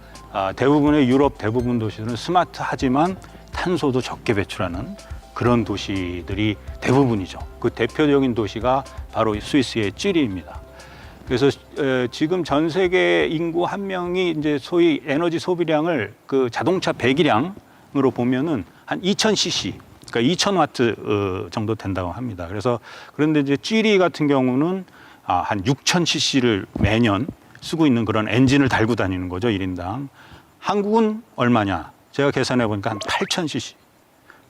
대부분의 유럽 대부분 도시들은 스마트하지만 탄소도 적게 배출하는 그런 도시들이 대부분이죠. 그 대표적인 도시가 바로 스위스의 쥐리히입니다. 그래서 지금 전 세계 인구 한 명이 이제 소위 에너지 소비량을 자동차 배기량으로 보면은 한 2000cc, 그러니까 2000와트 정도 된다고 합니다. 그래서 그런데 이제 쥐리 같은 경우는 한 6000cc를 매년 쓰고 있는 그런 엔진을 달고 다니는 거죠, 1인당. 한국은 얼마냐? 제가 계산해 보니까 한 8000cc.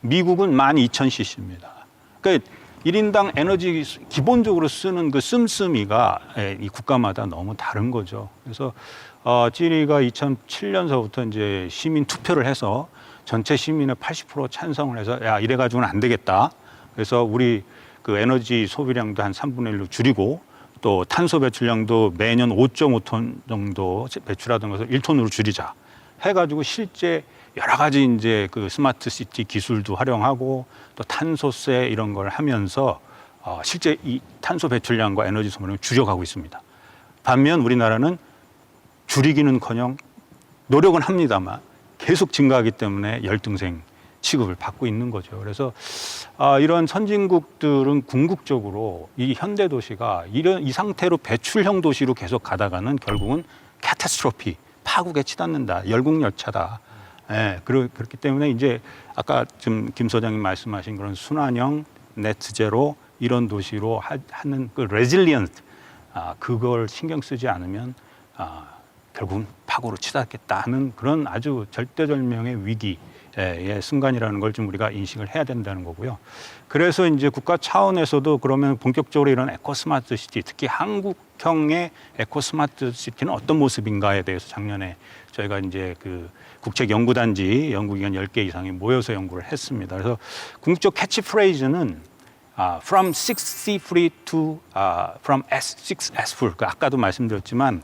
미국은 12,000cc입니다. 그러니까 1인당 에너지 기본적으로 쓰는 그 씀씀이가 이 국가마다 너무 다른 거죠. 그래서 찌리가 2007년서부터 이제 시민 투표를 해서 전체 시민의 80% 찬성을 해서 야, 이래 가지고는 안 되겠다. 그래서 우리 그 에너지 소비량도 한 3분의 1로 줄이고 또 탄소 배출량도 매년 5.5톤 정도 배출하던 것을 1톤으로 줄이자 해가지고 실제 여러 가지 이제 그 스마트 시티 기술도 활용하고 또 탄소세 이런 걸 하면서 실제 이 탄소 배출량과 에너지 소모량을 줄여가고 있습니다. 반면 우리나라는 줄이기는커녕 노력은 합니다만 계속 증가하기 때문에 열등생 취급을 받고 있는 거죠. 그래서 이런 선진국들은 궁극적으로 이 현대 도시가 이 상태로 배출형 도시로 계속 가다가는 결국은 카타스트로피 파국에 치닫는다. 열국열차다. 예, 그렇기 때문에 이제 아까 좀 김 소장님 말씀하신 그런 순환형 네트 제로 이런 도시로 하는 그 레질리언트 그걸 신경 쓰지 않으면 결국은 파국으로 치닫겠다 하는 그런 아주 절대절명의 위기의 순간이라는 걸 좀 우리가 인식을 해야 된다는 거고요. 그래서 이제 국가 차원에서도 그러면 본격적으로 이런 에코 스마트 시티, 특히 한국형의 에코 스마트 시티는 어떤 모습인가에 대해서 작년에 저희가 이제 그 국책연구단지 연구기관 10개 이상이 모여서 연구를 했습니다. 그래서 궁극적 캐치프레이즈는 from 6C free to from S6S full. 아까도 말씀드렸지만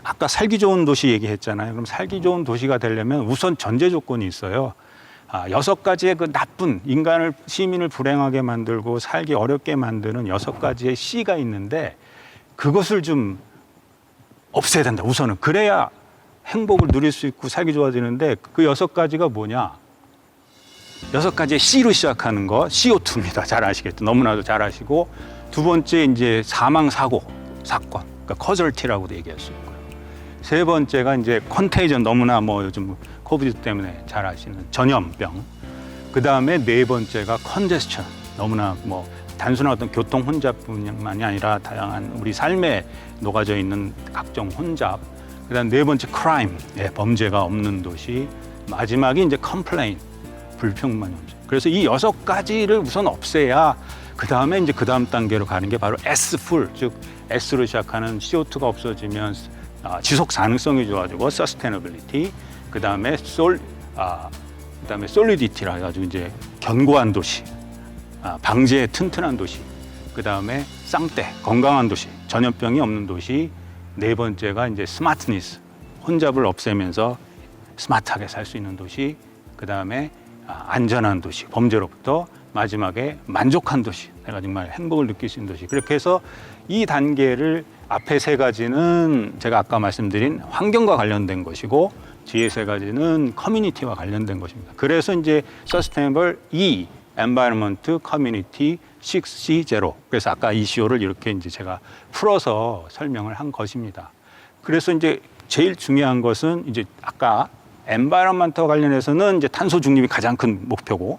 아까 살기 좋은 도시 얘기했잖아요. 그럼 살기 좋은 도시가 되려면 우선 전제 조건이 있어요. 6가지의 그 나쁜 인간을 시민을 불행하게 만들고 살기 어렵게 만드는 6가지의 C가 있는데 그것을 좀 없애야 된다. 우선은 그래야 행복을 누릴 수 있고 살기 좋아지는데 그 6가지가 뭐냐? 6가지의 C로 시작하는 거 CO2입니다. 잘 아시겠죠? 너무나도 잘 아시고 두 번째 이제 사망 사고 사건, 그러니까 커절티라고도 얘기할 수 있고요. 세 번째가 이제 컨테이전 너무나 뭐 요즘 코비드 때문에 잘 아시는 전염병. 그 다음에 네 번째가 컨제스천 너무나 뭐 단순한 어떤 교통 혼잡뿐만이 아니라 다양한 우리 삶에 녹아져 있는 각종 혼잡. 그다음 네 번째 크라임, 범죄가 없는 도시. 마지막이 이제 컴플레인, 불평만 문제. 그래서 이 6가지를 우선 없애야 그 다음에 이제 그 다음 단계로 가는 게 바로 S풀, 즉 S로 시작하는 CO2가 없어지면 지속 가능성이 좋아지고 서스테너빌리티. 그 다음에 그다음에 솔리디티라 해가지고 이제 견고한 도시, 방제에 튼튼한 도시. 그 다음에 쌍떼, 건강한 도시, 전염병이 없는 도시. 네 번째가 이제 스마트니스, 혼잡을 없애면서 스마트하게 살 수 있는 도시. 그 다음에 안전한 도시, 범죄로부터. 마지막에 만족한 도시, 내가 정말 행복을 느낄 수 있는 도시. 그렇게 해서 이 단계를 앞에 3가지는 제가 아까 말씀드린 환경과 관련된 것이고 뒤에 3가지는 커뮤니티와 관련된 것입니다. 그래서 이제 Sustainable E, Environment, Community, 6C 제로. 그래서 아까 ECO를 이렇게 이제 제가 풀어서 설명을 한 것입니다. 그래서 이제 제일 중요한 것은 이제 아까 엔바이러먼트와 관련해서는 이제 탄소 중립이 가장 큰 목표고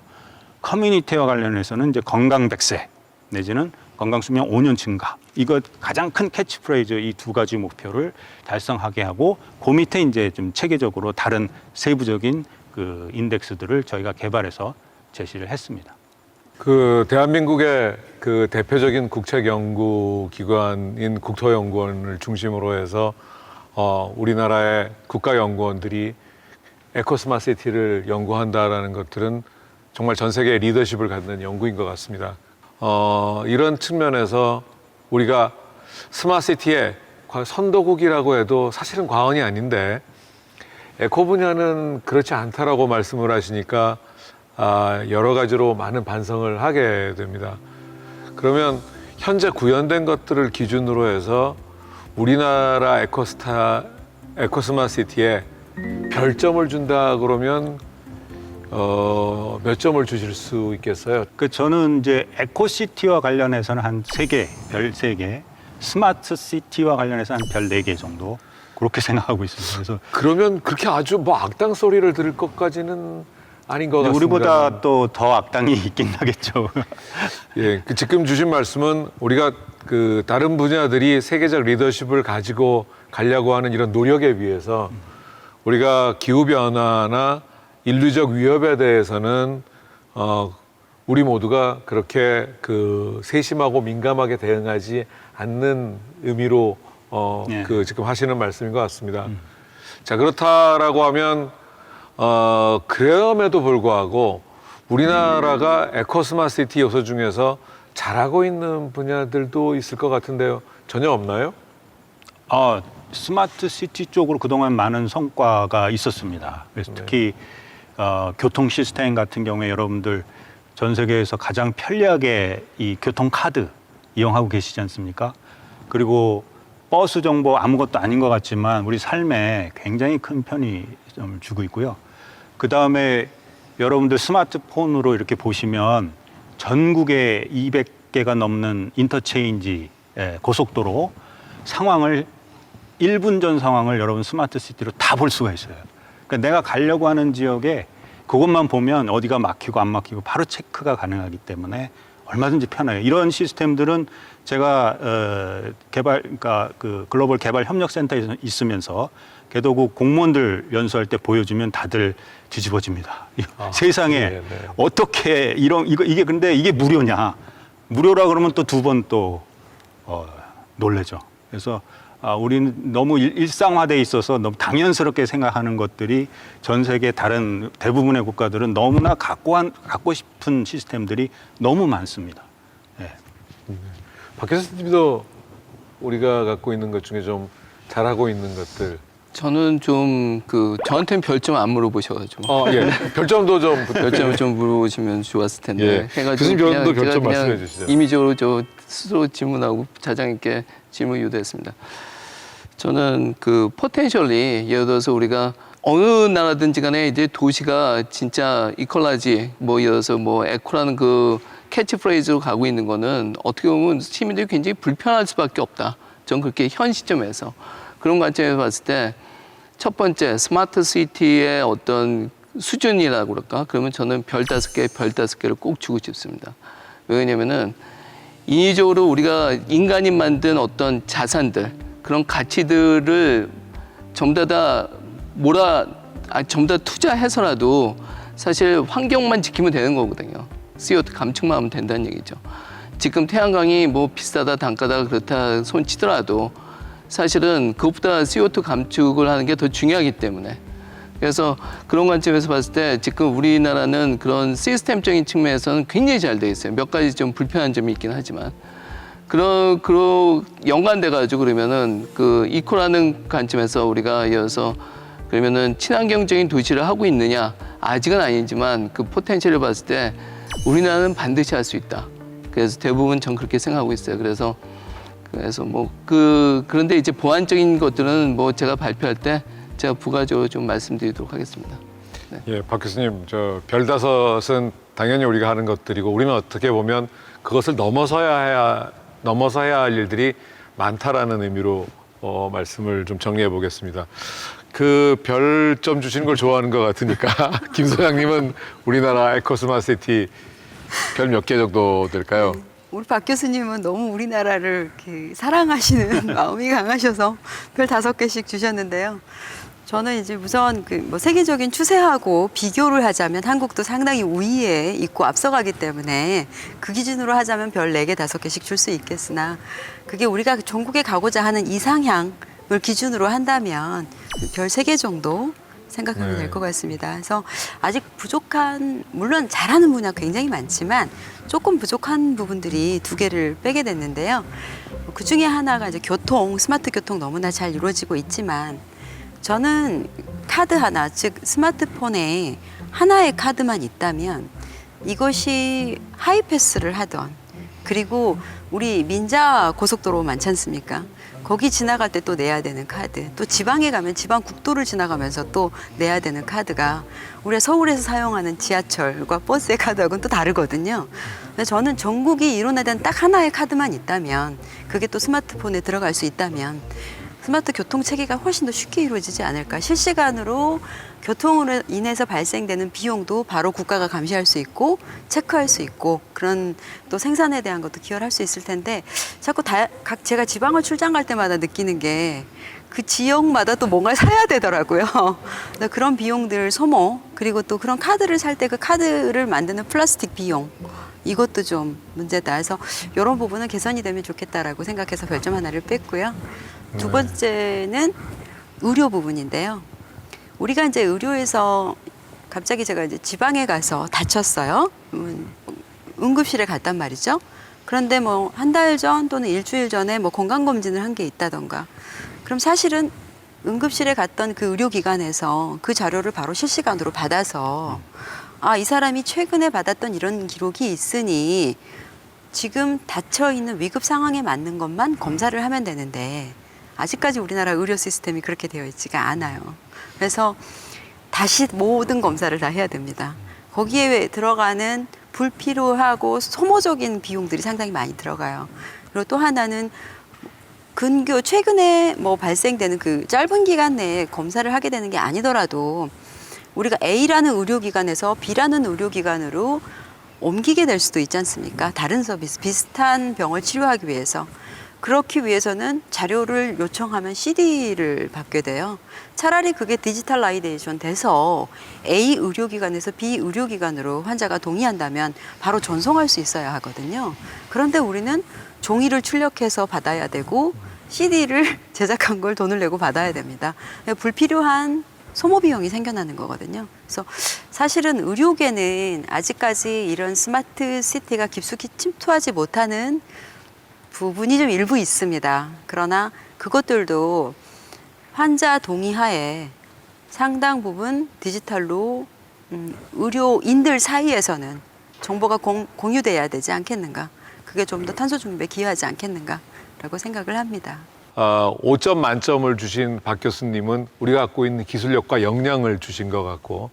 커뮤니티와 관련해서는 이제 건강 100세 내지는 건강 수명 5년 증가. 이거 가장 큰 캐치프레이즈 이 2가지 목표를 달성하게 하고 그 밑에 이제 좀 체계적으로 다른 세부적인 그 인덱스들을 저희가 개발해서 제시를 했습니다. 그 대한민국의 그 대표적인 국책 연구 기관인 국토연구원을 중심으로 해서 우리나라의 국가 연구원들이 에코스마시티를 연구한다라는 것들은 정말 전 세계의 리더십을 갖는 연구인 것 같습니다. 이런 측면에서 우리가 스마트시티의 선도국이라고 해도 사실은 과언이 아닌데 에코 분야는 그렇지 않다라고 말씀을 하시니까 여러 가지로 많은 반성을 하게 됩니다. 그러면 현재 구현된 것들을 기준으로 해서 우리나라 에코스마시티에 별점을 준다 그러면 몇 점을 주실 수 있겠어요? 저는 이제 에코시티와 관련해서는 한 3개, 별 3개, 스마트 시티와 관련해서 한 별 4개 정도 그렇게 생각하고 있습니다. 그래서 그러면 그렇게 아주 뭐 악당 소리를 들을 것까지는 아닌 것 같습니다. 우리보다 또 더 악당이 있긴 하겠죠. 예, 지금 주신 말씀은 우리가 그 다른 분야들이 세계적 리더십을 가지고 가려고 하는 이런 노력에 비해서 우리가 기후 변화나 인류적 위협에 대해서는 우리 모두가 그렇게 그 세심하고 민감하게 대응하지 않는 의미로 예. 그 지금 하시는 말씀인 것 같습니다. 자, 그렇다라고 하면 그럼에도 불구하고 우리나라가 에코스마트 시티 요소 중에서 잘하고 있는 분야들도 있을 것 같은데요. 전혀 없나요? 스마트 시티 쪽으로 그동안 많은 성과가 있었습니다. 그래서 특히 교통 시스템 같은 경우에 여러분들 전 세계에서 가장 편리하게 이 교통카드 이용하고 계시지 않습니까? 그리고 버스 정보 아무것도 아닌 것 같지만 우리 삶에 굉장히 큰 편의점을 주고 있고요. 그 다음에 여러분들 스마트폰으로 이렇게 보시면 전국에 200개가 넘는 인터체인지 고속도로 상황을 1분 전 상황을 여러분 스마트 시티로 다 볼 수가 있어요. 그러니까 내가 가려고 하는 지역에 그것만 보면 어디가 막히고 안 막히고 바로 체크가 가능하기 때문에 얼마든지 편해요. 이런 시스템들은 제가 그러니까 그 글로벌 개발 협력센터에 있으면서 개도국 공무원들 연수할 때 보여주면 다들 뒤집어집니다. 세상에 네, 네. 어떻게 이게 근데 이게 무료냐? 무료라 그러면 또 두 번 또 놀래죠. 그래서 우리는 너무 일상화돼 있어서 너무 당연스럽게 생각하는 것들이 전 세계 다른 대부분의 국가들은 너무나 갖고 싶은 시스템들이 너무 많습니다. 네. 박 교수님도 우리가 갖고 있는 것 중에 좀 잘하고 있는 것들. 저는 좀 저한테는 별점 안 물어보셔가지고 예. 별점도 좀 별점을 좀 물어보시면 좋았을 텐데 예. 해가지고 교수님 그냥 별도 별점 제가 그냥 말씀해 주시죠. 임의적으로 저 스스로 질문하고 자장 있게 질문 유도했습니다. 저는 그 포텐셜이 예를 들어서 우리가 어느 나라든지 간에 이제 도시가 진짜 이퀄라지 뭐 예를 들어서 뭐 에코라는 그 캐치프레이즈로 가고 있는 거는 어떻게 보면 시민들이 굉장히 불편할 수밖에 없다. 전 그렇게 현 시점에서 그런 관점에서 봤을 때 첫 번째 스마트 시티의 어떤 수준이라고 그럴까? 그러면 저는 별 5개를 꼭 주고 싶습니다. 왜냐면은 인위적으로 우리가 인간이 만든 어떤 자산들 그런 가치들을 전부 다 전부 다 투자해서라도 사실 환경만 지키면 되는 거거든요. CO2 감축만 하면 된다는 얘기죠. 지금 태양광이 뭐 비싸다 단가다 그렇다 손 치더라도 사실은 그것보다 CO2 감축을 하는 게 더 중요하기 때문에 그래서 그런 관점에서 봤을 때 지금 우리나라는 그런 시스템적인 측면에서는 굉장히 잘 돼 있어요. 몇 가지 좀 불편한 점이 있긴 하지만 그런 연관돼 가지고 그러면은 그 이코라는 관점에서 우리가 이어서 그러면은 친환경적인 도시를 하고 있느냐 아직은 아니지만 그 포텐셜을 봤을 때 우리나라는 반드시 할 수 있다. 그래서 대부분 전 그렇게 생각하고 있어요. 그래서 뭐 그런데 이제 보완적인 것들은 뭐 제가 발표할 때 제가 부가적으로 좀 말씀드리도록 하겠습니다. 네. 예, 박 교수님, 저 별다섯은 당연히 우리가 하는 것들이고 우리는 어떻게 보면 그것을 넘어서야 할 일들이 많다라는 의미로 말씀을 좀 정리해 보겠습니다. 그 별점 주시는 걸 좋아하는 것 같으니까 김 소장님은 우리나라 에코스마트 시티 별 몇 개 정도 될까요? 우리 박 교수님은 너무 우리나라를 이렇게 사랑하시는 마음이 강하셔서 별 5개씩 주셨는데요. 저는 이제 우선 뭐 세계적인 추세하고 비교를 하자면 한국도 상당히 우위에 있고 앞서가기 때문에 그 기준으로 하자면 별 4개, 5개씩 줄 수 있겠으나 그게 우리가 전국에 가고자 하는 이상향을 기준으로 한다면 별 3개 정도 생각하면 될 것 같습니다. 그래서 아직 부족한, 물론 잘하는 분야 굉장히 많지만 조금 부족한 부분들이 2개를 빼게 됐는데요. 그 중에 하나가 이제 교통, 스마트 교통 너무나 잘 이루어지고 있지만 저는 카드 하나, 즉 스마트폰에 하나의 카드만 있다면 이것이 하이패스를 하던 그리고 우리 민자 고속도로 많지 않습니까? 거기 지나갈 때 또 내야 되는 카드, 또 지방에 가면 지방 국도를 지나가면서 또 내야 되는 카드가 우리가 서울에서 사용하는 지하철과 버스의 카드하고는 또 다르거든요. 근데 저는 전국이 이뤄내던 딱 하나의 카드만 있다면 그게 또 스마트폰에 들어갈 수 있다면 스마트 교통 체계가 훨씬 더 쉽게 이루어지지 않을까. 실시간으로 교통으로 인해서 발생되는 비용도 바로 국가가 감시할 수 있고 체크할 수 있고 그런 또 생산에 대한 것도 기여를 할 수 있을 텐데 자꾸 제가 지방을 출장 갈 때마다 느끼는 게 그 지역마다 또 뭔가를 사야 되더라고요. 그래서 그런 비용들 소모, 그리고 또 그런 카드를 살 때 그 카드를 만드는 플라스틱 비용, 이것도 좀 문제다. 그래서 이런 부분은 개선이 되면 좋겠다라고 생각해서 별점 하나를 뺐고요. 두 번째는 의료 부분인데요. 우리가 이제 의료에서 갑자기 제가 이제 지방에 가서 다쳤어요. 응급실에 갔단 말이죠. 그런데 뭐 한 달 전 또는 일주일 전에 뭐 건강검진을 한 게 있다던가. 그럼 사실은 응급실에 갔던 그 의료기관에서 그 자료를 바로 실시간으로 받아서 아, 이 사람이 최근에 받았던 이런 기록이 있으니 지금 닫혀 있는 위급 상황에 맞는 것만 검사를 하면 되는데 아직까지 우리나라 의료 시스템이 그렇게 되어 있지가 않아요. 그래서 다시 모든 검사를 다 해야 됩니다. 거기에 들어가는 불필요하고 소모적인 비용들이 상당히 많이 들어가요. 그리고 또 하나는 최근에 뭐 발생되는 그 짧은 기간 내에 검사를 하게 되는 게 아니더라도 우리가 A라는 의료기관에서 B라는 의료기관으로 옮기게 될 수도 있지 않습니까? 다른 서비스, 비슷한 병을 치료하기 위해서. 그렇기 위해서는 자료를 요청하면 CD를 받게 돼요. 차라리 그게 디지털라이제이션 돼서 A 의료기관에서 B 의료기관으로 환자가 동의한다면 바로 전송할 수 있어야 하거든요. 그런데 우리는 종이를 출력해서 받아야 되고 CD를 제작한 걸 돈을 내고 받아야 됩니다. 불필요한 소모 비용이 생겨나는 거거든요. 그래서 사실은 의료계는 아직까지 이런 스마트 시티가 깊숙이 침투하지 못하는 부분이 좀 일부 있습니다. 그러나 그것들도 환자 동의하에 상당 부분 디지털로 의료인들 사이에서는 정보가 공유돼야 되지 않겠는가. 그게 좀 더 탄소 중립에 기여하지 않겠는가라고 생각을 합니다. 5점 만점을 주신 박 교수님은 우리가 갖고 있는 기술력과 역량을 주신 것 같고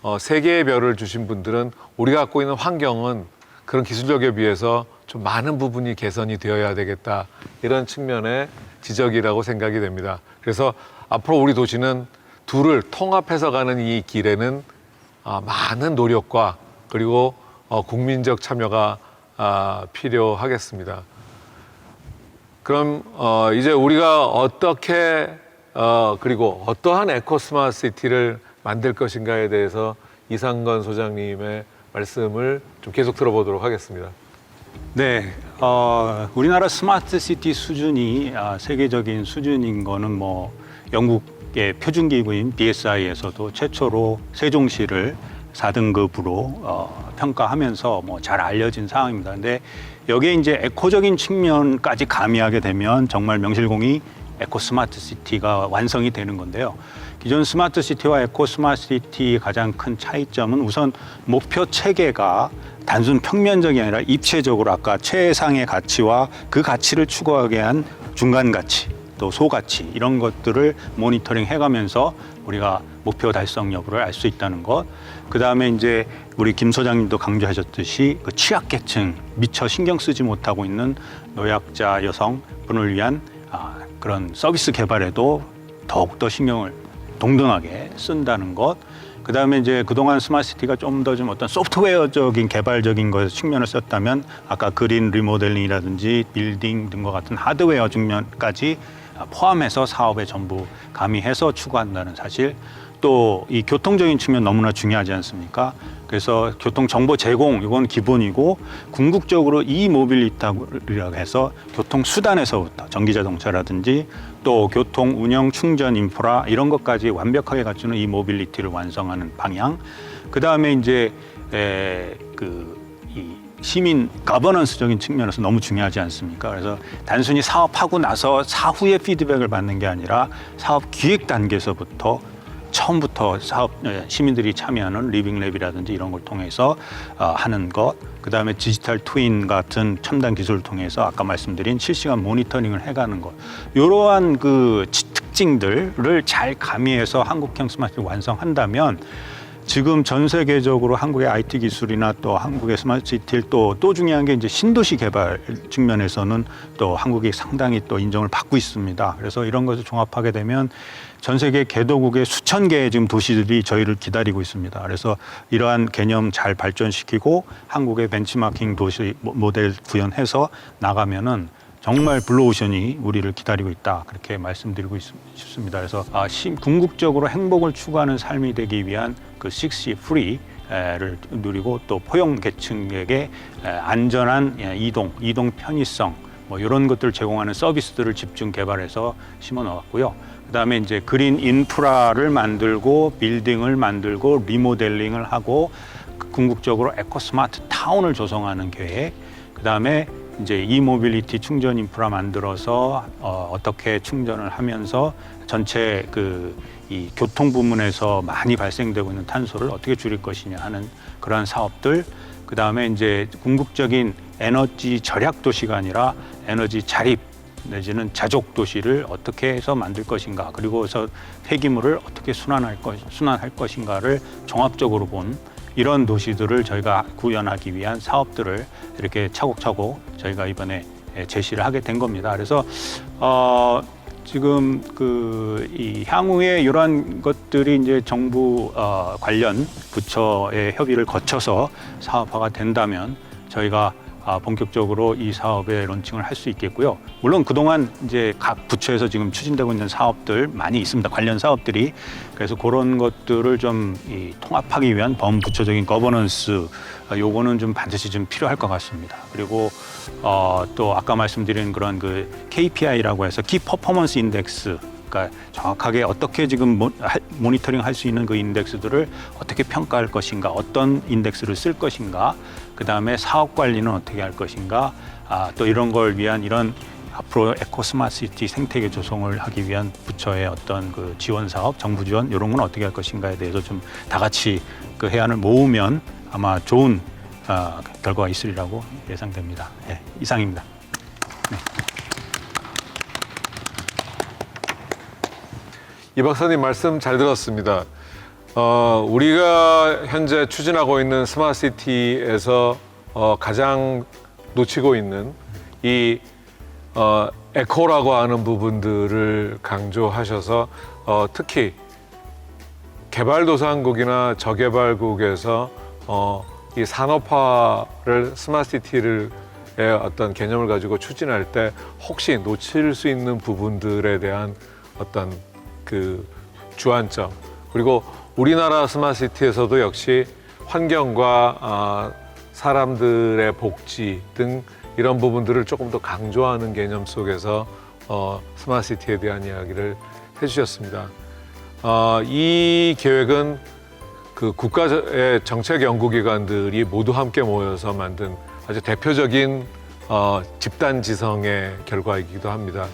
3개의 별을 주신 분들은 우리가 갖고 있는 환경은 그런 기술력에 비해서 좀 많은 부분이 개선이 되어야 되겠다 이런 측면의 지적이라고 생각이 됩니다. 그래서 앞으로 우리 도시는 둘을 통합해서 가는 이 길에는 많은 노력과 그리고 국민적 참여가 필요하겠습니다. 그럼 이제 우리가 어떻게 그리고 어떠한 에코스마트 시티를 만들 것인가에 대해서 이상건 소장님의 말씀을 좀 계속 들어보도록 하겠습니다. 네, 우리나라 스마트 시티 수준이 세계적인 수준인 거는 뭐 영국의 표준기구인 BSI에서도 최초로 세종시를 4등급으로 평가하면서 뭐 잘 알려진 사항입니다. 근데 여기에 이제 에코적인 측면까지 가미하게 되면 정말 명실공히 에코 스마트 시티가 완성이 되는 건데요. 기존 스마트 시티와 에코 스마트 시티의 가장 큰 차이점은 우선 목표 체계가 단순 평면적이 아니라 입체적으로 아까 최상의 가치와 그 가치를 추구하게 한 중간 가치, 또 소가치 이런 것들을 모니터링 해가면서 우리가 목표 달성 여부를 알 수 있다는 것. 그 다음에 이제 우리 김 소장님도 강조하셨듯이 그 취약계층 미처 신경 쓰지 못하고 있는 노약자 여성분을 위한 그런 서비스 개발에도 더욱더 신경을 동등하게 쓴다는 것. 그 다음에 이제 그동안 스마트시티가 좀 더 좀 어떤 소프트웨어적인 개발적인 것 측면을 썼다면 아까 그린 리모델링이라든지 빌딩 등과 같은 하드웨어 측면까지 포함해서 사업에 전부 가미해서 추구한다는 사실. 또 이 교통적인 측면 너무나 중요하지 않습니까? 그래서 교통 정보 제공 이건 기본이고 궁극적으로 이 모빌리티라고 해서 교통 수단에서부터 전기 자동차라든지 또 교통 운영 충전 인프라 이런 것까지 완벽하게 갖추는 이 모빌리티를 완성하는 방향. 그 다음에 이제 이 시민 가버넌스적인 측면에서 너무 중요하지 않습니까? 그래서 단순히 사업하고 나서 사후에 피드백을 받는 게 아니라 사업 기획 단계에서부터 처음부터 시민들이 참여하는 리빙랩이라든지 이런 걸 통해서 하는 것. 그다음에 디지털 트윈 같은 첨단 기술을 통해서 아까 말씀드린 실시간 모니터링을 해가는 것. 이러한 그 특징들을 잘 가미해서 한국형 스마트를 완성한다면 지금 전 세계적으로 한국의 IT 기술이나 또 한국의 스마트 시티를 또 중요한 게 이제 신도시 개발 측면에서는 또 한국이 상당히 또 인정을 받고 있습니다. 그래서 이런 것을 종합하게 되면 전 세계 개도국의 수천 개의 지금 도시들이 저희를 기다리고 있습니다. 그래서 이러한 개념 잘 발전시키고 한국의 벤치마킹 도시 모델 구현해서 나가면은 정말 블루오션이 우리를 기다리고 있다. 그렇게 말씀드리고 싶습니다. 그래서 궁극적으로 행복을 추구하는 삶이 되기 위한 그 6C free를 누리고 또 포용 계층에게 안전한 이동 편의성 뭐 이런 것들을 제공하는 서비스들을 집중 개발해서 심어 넣었고요. 그다음에 이제 그린 인프라를 만들고 빌딩을 만들고 리모델링을 하고 궁극적으로 에코 스마트 타운을 조성하는 계획. 그다음에 이제 이모빌리티 충전 인프라 만들어서 어떻게 충전을 하면서 전체 이 교통 부문에서 많이 발생되고 있는 탄소를 어떻게 줄일 것이냐 하는 그러한 사업들. 그다음에 이제 궁극적인 에너지 절약 도시가 아니라 에너지 자립 내지는 자족 도시를 어떻게 해서 만들 것인가, 그리고서 폐기물을 어떻게 순환할 것인가를 종합적으로 본 이런 도시들을 저희가 구현하기 위한 사업들을 이렇게 차곡차곡 저희가 이번에 제시를 하게 된 겁니다. 그래서 지금 이 향후에 이러한 것들이 이제 정부 관련 부처의 협의를 거쳐서 사업화가 된다면 저희가 본격적으로 이 사업의 론칭을 할 수 있겠고요. 물론 그동안 이제 각 부처에서 지금 추진되고 있는 사업들 많이 있습니다. 관련 사업들이. 그래서 그런 것들을 좀 통합하기 위한 범부처적인 거버넌스 요거는 좀 반드시 좀 필요할 것 같습니다. 그리고 또 아까 말씀드린 그런 그 KPI라고 해서 키 퍼포먼스 인덱스, 그러니까 정확하게 어떻게 지금 모니터링 할 수 있는 그 인덱스들을 어떻게 평가할 것인가, 어떤 인덱스를 쓸 것인가, 그 다음에 사업 관리는 어떻게 할 것인가, 또 이런 걸 위한 이런 앞으로 에코 스마트 시티 생태계 조성을 하기 위한 부처의 어떤 그 지원 사업, 정부 지원 이런 건 어떻게 할 것인가에 대해서 좀 다 같이 그 해안을 모으면 아마 좋은 결과가 있으리라고 예상됩니다. 네, 이상입니다. 네. 이 박사님 말씀 잘 들었습니다. 우리가 현재 추진하고 있는 스마트시티에서 가장 놓치고 있는 이 에코라고 하는 부분들을 강조하셔서 특히 개발도상국이나 저개발국에서 이 산업화를 스마트시티를 어떤 개념을 가지고 추진할 때 혹시 놓칠 수 있는 부분들에 대한 어떤 그 주안점, 그리고 우리나라 스마트시티에서도 역시 환경과 사람들의 복지 등 이런 부분들을 조금 더 강조하는 개념 속에서 스마트시티에 대한 이야기를 해주셨습니다. 이 계획은 그 국가의 정책 연구기관들이 모두 함께 모여서 만든 아주 대표적인 집단 지성의 결과이기도 합니다.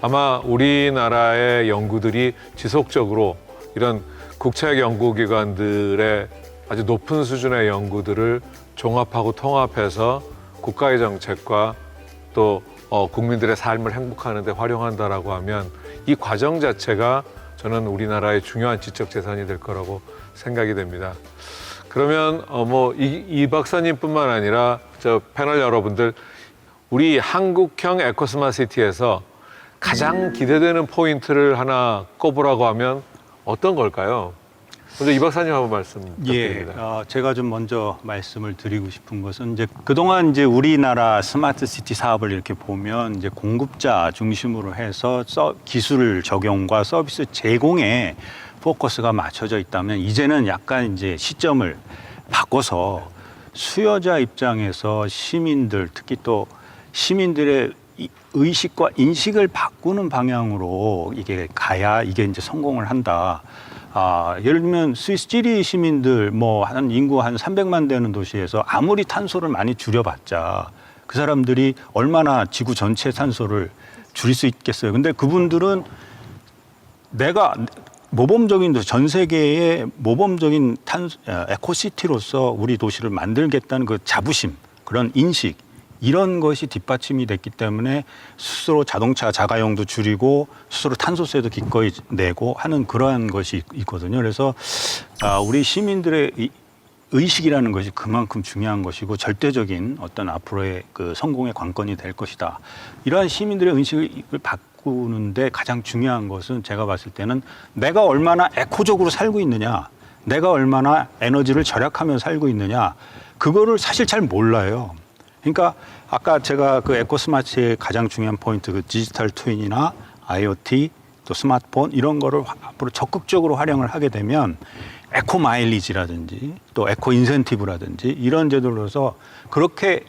아마 우리나라의 연구들이 지속적으로 이런 국책 연구기관들의 아주 높은 수준의 연구들을 종합하고 통합해서 국가의 정책과 또 국민들의 삶을 행복하는 데 활용한다라고 하면 이 과정 자체가 저는 우리나라의 중요한 지적 재산이 될 거라고 생각이 됩니다. 그러면 이 박사님뿐만 아니라 저 패널 여러분들, 우리 한국형 에코스마트시티에서 가장 기대되는 포인트를 하나 꼽으라고 하면 어떤 걸까요? 먼저 이 박사님 한번 말씀 부탁드립니다. 제가 좀 먼저 말씀을 드리고 싶은 것은 이제 그동안 이제 우리나라 스마트 시티 사업을 이렇게 보면 이제 공급자 중심으로 해서 기술 적용과 서비스 제공에 포커스가 맞춰져 있다면 이제는 약간 이제 시점을 바꿔서 수요자 입장에서 시민들, 특히 또 시민들의 의식과 인식을 바꾸는 방향으로 이게 가야 이게 이제 성공을 한다. 예를 들면 스위스 지리 시민들 한 인구 한 300만 되는 도시에서 아무리 탄소를 많이 줄여봤자 그 사람들이 얼마나 지구 전체 탄소를 줄일 수 있겠어요. 근데 그분들은 내가 모범적인 전 세계의 모범적인 에코시티로서 우리 도시를 만들겠다는 그 자부심, 그런 인식, 이런 것이 뒷받침이 됐기 때문에 스스로 자동차 자가용도 줄이고 스스로 탄소세도 기꺼이 내고 하는 그러한 것이 있거든요. 그래서 우리 시민들의 의식이라는 것이 그만큼 중요한 것이고 절대적인 어떤 앞으로의 그 성공의 관건이 될 것이다. 이러한 시민들의 의식을 바꾸는데 가장 중요한 것은 제가 봤을 때는 내가 얼마나 에코적으로 살고 있느냐, 내가 얼마나 에너지를 절약하며 살고 있느냐, 그거를 사실 잘 몰라요. 그러니까 아까 제가 그 에코스마트의 가장 중요한 포인트, 그 디지털 트윈이나 IoT 또 스마트폰 이런 거를 앞으로 적극적으로 활용을 하게 되면 에코 마일리지라든지 또 에코 인센티브라든지 이런 제도로서 그렇게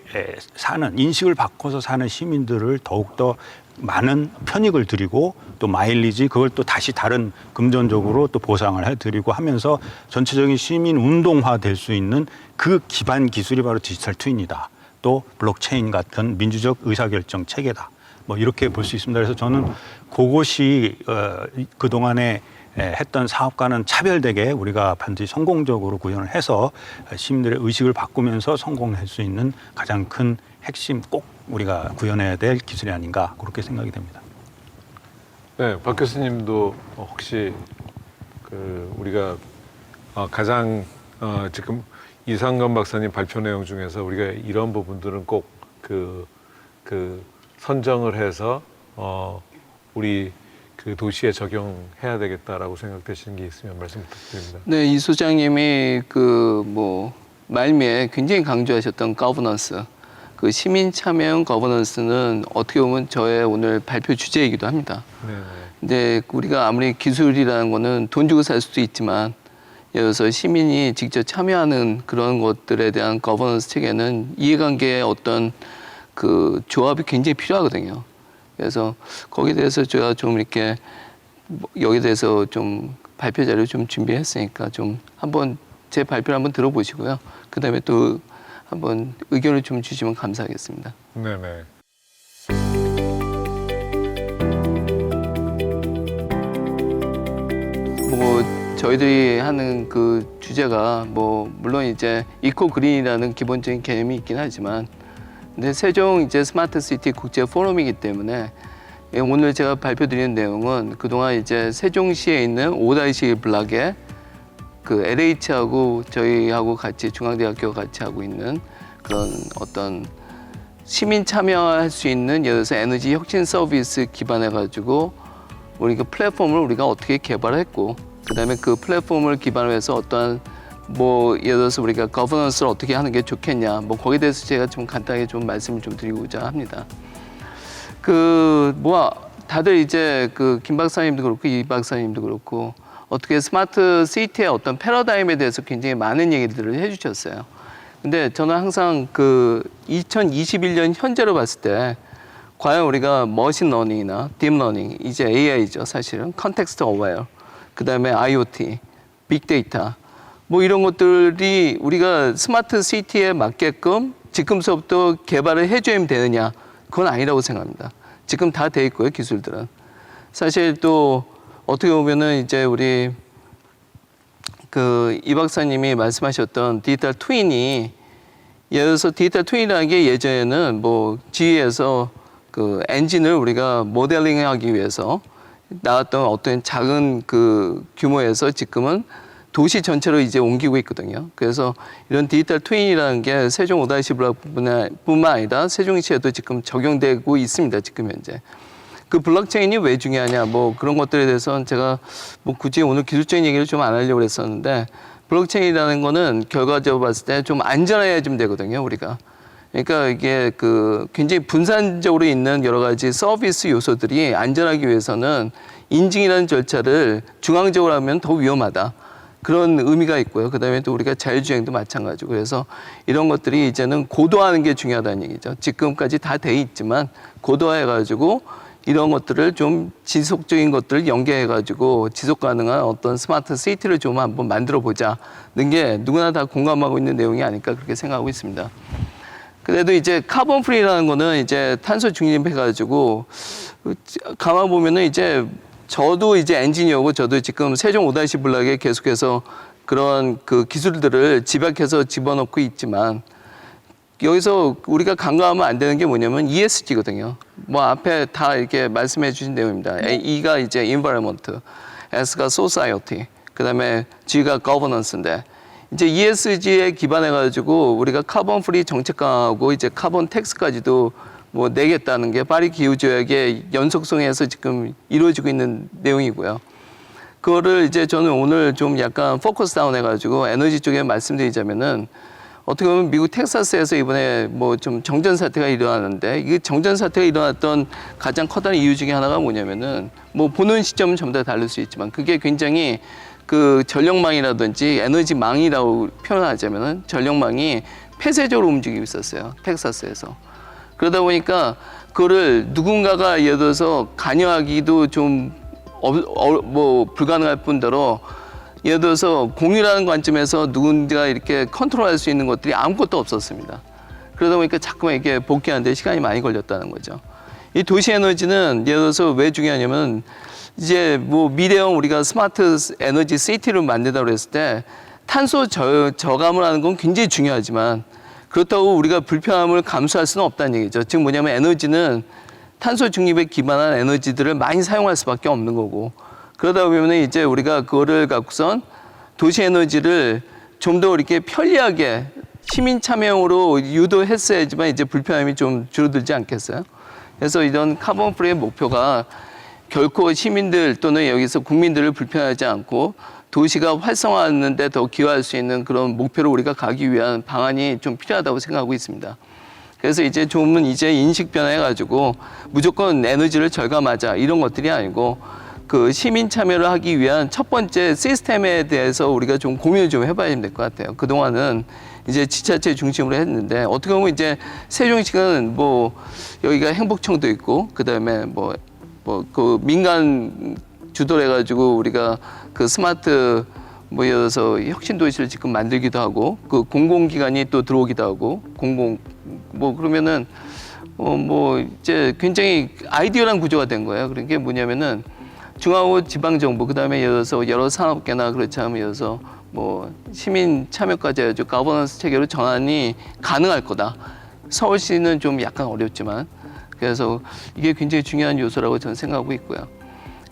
사는 인식을 바꿔서 사는 시민들을 더욱더 많은 편익을 드리고 또 마일리지 그걸 또 다시 다른 금전적으로 또 보상을 해드리고 하면서 전체적인 시민 운동화 될 수 있는 그 기반 기술이 바로 디지털 트윈이다. 또 블록체인 같은 민주적 의사결정 체계다. 뭐 이렇게 볼 수 있습니다. 그래서 저는 그것이 그동안에 했던 사업과는 차별되게 우리가 반드시 성공적으로 구현을 해서 시민들의 의식을 바꾸면서 성공할 수 있는 가장 큰 핵심 꼭 우리가 구현해야 될 기술이 아닌가 그렇게 생각이 됩니다. 네, 박 교수님도 혹시 그 우리가 가장 지금 이상건 박사님 발표 내용 중에서 우리가 이런 부분들은 꼭 그 선정을 해서 우리 그 도시에 적용해야 되겠다라고 생각되시는 게 있으면 말씀 부탁드립니다. 네, 이 소장님이 그 뭐 말미에 굉장히 강조하셨던 거버넌스, 그 시민 참여형 거버넌스는 어떻게 보면 저의 오늘 발표 주제이기도 합니다. 네. 근데 우리가 아무리 기술이라는 거는 돈 주고 살 수도 있지만 예를 들어서 시민이 직접 참여하는 그런 것들에 대한 거버넌스 체계는 이해관계의 어떤 그 조합이 굉장히 필요하거든요. 그래서 거기에 대해서 제가 좀 이렇게 여기에 대해서 좀 발표 자료 좀 준비했으니까 좀 한번 제 발표를 한번 들어보시고요. 그다음에 또 한번 의견을 좀 주시면 감사하겠습니다. 네네. 뭐 저희들이 하는 그 주제가 뭐 물론 이제 이코 그린이라는 기본적인 개념이 있긴 하지만 근데 세종 이제 스마트 시티 국제 포럼이기 때문에 오늘 제가 발표드리는 내용은 그동안 이제 세종시에 있는 5-1 블락에 그 LH하고 저희하고 같이 중앙대학교가 같이 하고 있는 그런 어떤 시민 참여할 수 있는 예를 들어서 에너지 혁신 서비스 기반해 가지고 우리가 플랫폼을 우리가 어떻게 개발했고 그다음에 그 플랫폼을 기반으로 해서 어떠한 뭐 예를 들어서 우리가 거버넌스를 어떻게 하는 게 좋겠냐 뭐 거기에 대해서 제가 좀 간단하게 좀 말씀을 좀 드리고자 합니다. 그 뭐 다들 이제 그 김 박사님도 그렇고 이 박사님도 그렇고 어떻게 스마트 시티의 어떤 패러다임에 대해서 굉장히 많은 얘기들을 해주셨어요. 근데 저는 항상 그 2021년 현재로 봤을 때 과연 우리가 머신 러닝이나 딥러닝 이제 AI죠 사실은 컨텍스트 어웨어 그다음에 IoT, 빅데이터 뭐 이런 것들이 우리가 스마트 시티에 맞게끔 지금서부터 개발을 해줘야 되느냐 그건 아니라고 생각합니다. 지금 다 돼 있고요 기술들은 사실 또 어떻게 보면은 이제 우리 그 이 박사님이 말씀하셨던 디지털 트윈이 예를 들어서 디지털 트윈이라는 게 예전에는 뭐 GE에서 그 엔진을 우리가 모델링하기 위해서 나왔던 어떤 작은 그 규모에서 지금은 도시 전체로 이제 옮기고 있거든요. 그래서 이런 디지털 트윈이라는 게 세종 5-블록뿐만 아니라 세종시에도 지금 적용되고 있습니다. 지금 현재. 그 블록체인이 왜 중요하냐 뭐 그런 것들에 대해서는 제가 뭐 굳이 오늘 기술적인 얘기를 좀 안 하려고 했었는데 블록체인이라는 거는 결과적으로 봤을 때 좀 안전해야 좀 되거든요. 우리가. 그러니까 이게 그 굉장히 분산적으로 있는 여러 가지 서비스 요소들이 안전하기 위해서는 인증이라는 절차를 중앙적으로 하면 더 위험하다. 그런 의미가 있고요. 그다음에 또 우리가 자율주행도 마찬가지고 그래서 이런 것들이 이제는 고도화하는 게 중요하다는 얘기죠. 지금까지 다 돼 있지만 고도화해가지고 이런 것들을 좀 지속적인 것들을 연계해가지고 지속 가능한 어떤 스마트 시티를 좀 한번 만들어 보자는 게 누구나 다 공감하고 있는 내용이 아닐까 그렇게 생각하고 있습니다. 그래도 이제 카본 프리라는 거는 이제 탄소 중립해가지고 가만 보면은 이제 저도 이제 엔지니어고 저도 지금 세종 5-1 블락에 계속해서 그런 그 기술들을 집약해서 집어넣고 있지만 여기서 우리가 간과하면 안 되는 게 뭐냐면 ESG거든요. 뭐 앞에 다 이렇게 말씀해 주신 내용입니다. E가 이제 environment, S가 society, 그다음에 G가 governance인데 이제 ESG에 기반해 가지고 우리가 카본 프리 정책 강화하고 이제 카본 텍스까지도 뭐 내겠다는 게 파리 기후 조약의 연속성에서 지금 이루어지고 있는 내용이고요. 그거를 이제 저는 오늘 좀 약간 포커스 다운 해가지고 에너지 쪽에 말씀드리자면은 어떻게 보면 미국 텍사스에서 이번에 뭐 좀 정전 사태가 일어나는데 이 정전 사태가 일어났던 가장 커다란 이유 중에 하나가 뭐냐면은 뭐 보는 시점은 전부 다 다를 수 있지만 그게 굉장히 그 전력망이라든지 에너지망이라고 표현하자면은 전력망이 폐쇄적으로 움직이고 있었어요. 텍사스에서. 그러다 보니까 그거를 누군가가 예를 들어서 관여하기도 좀 뭐 불가능할 뿐더러 예를 들어서 공유라는 관점에서 누군가 이렇게 컨트롤할 수 있는 것들이 아무것도 없었습니다. 그러다 보니까 자꾸만 이게 복귀하는데 시간이 많이 걸렸다는 거죠. 이 도시 에너지는 예를 들어서 왜 중요하냐면 이제 뭐 미래형 우리가 스마트 에너지 시티를 만든다고 했을 때 탄소 저감을 하는 건 굉장히 중요하지만 그렇다고 우리가 불편함을 감수할 수는 없다는 얘기죠. 즉 뭐냐면 에너지는 탄소 중립에 기반한 에너지들을 많이 사용할 수밖에 없는 거고 그러다 보면 이제 우리가 그거를 갖고선 도시 에너지를 좀 더 이렇게 편리하게 시민 참여형으로 유도했어야지만 이제 불편함이 좀 줄어들지 않겠어요? 그래서 이런 카본 프리의 목표가 결코 시민들 또는 여기서 국민들을 불편하지 않고 도시가 활성화하는 데 더 기여할 수 있는 그런 목표로 우리가 가기 위한 방안이 좀 필요하다고 생각하고 있습니다. 그래서 이제 좀은 이제 인식 변화해가지고 무조건 에너지를 절감하자 이런 것들이 아니고 그 시민 참여를 하기 위한 첫 번째 시스템에 대해서 우리가 좀 고민을 좀 해봐야 될 것 같아요. 그동안은 이제 지자체 중심으로 했는데 어떻게 보면 이제 세종시는 뭐 여기가 행복청도 있고 그다음에 뭐 그 민간 주도로 해가지고 우리가 그 스마트 뭐 예를 들어서 혁신 도시를 지금 만들기도 하고 그 공공기관이 또 들어오기도 하고 뭐 그러면은 뭐 이제 굉장히 아이디어란 구조가 된 거예요. 그런 게 뭐냐면은 중앙하고 지방 정부 그다음에 예를 들어서 여러 산업계나 그렇지 않으면 예를 들어서 뭐 시민 참여까지 해가지고 가버넌스 체계로 전환이 가능할 거다. 서울시는 좀 약간 어렵지만 그래서 이게 굉장히 중요한 요소라고 저는 생각하고 있고요.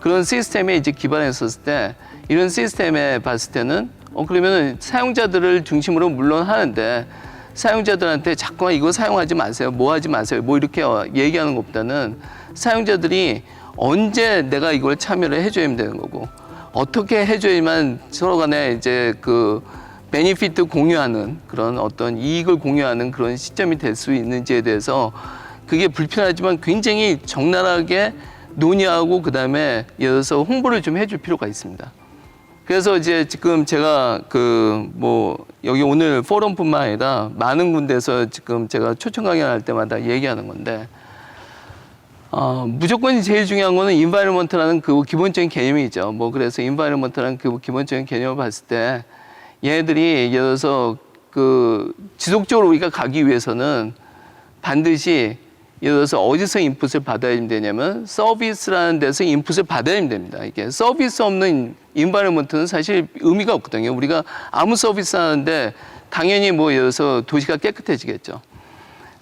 그런 시스템에 이제 기반했었을 때 이런 시스템에 봤을 때는 그러면은 사용자들을 중심으로 물론 하는데 사용자들한테 자꾸만 이거 사용하지 마세요, 뭐 하지 마세요, 뭐 이렇게 얘기하는 것보다는 사용자들이 언제 내가 이걸 참여를 해줘야 되는 거고 어떻게 해줘야만 서로 간에 이제 그 베니피트 공유하는 그런 어떤 이익을 공유하는 그런 시점이 될 수 있는지에 대해서 그게 불편하지만 굉장히 적나라하게 논의하고 그다음에 예를 들어서 홍보를 좀 해줄 필요가 있습니다. 그래서 이제 지금 제가 그 뭐 여기 오늘 포럼뿐만 아니라 많은 군데에서 지금 제가 초청 강연할 때마다 얘기하는 건데 무조건 제일 중요한 거는 인바이러먼트라는 그 기본적인 개념이죠. 뭐 그래서 인바이러먼트라는 그 기본적인 개념을 봤을 때 얘네들이 예를 들어서 그 지속적으로 우리가 가기 위해서는 반드시 예를 들어서 어디서 인풋을 받아야 되냐면 서비스라는 데서 인풋을 받아야 됩니다. 이게 서비스 없는 인바이러먼트는 사실 의미가 없거든요. 우리가 아무 서비스 하는데 당연히 뭐 예를 들어서 도시가 깨끗해지겠죠.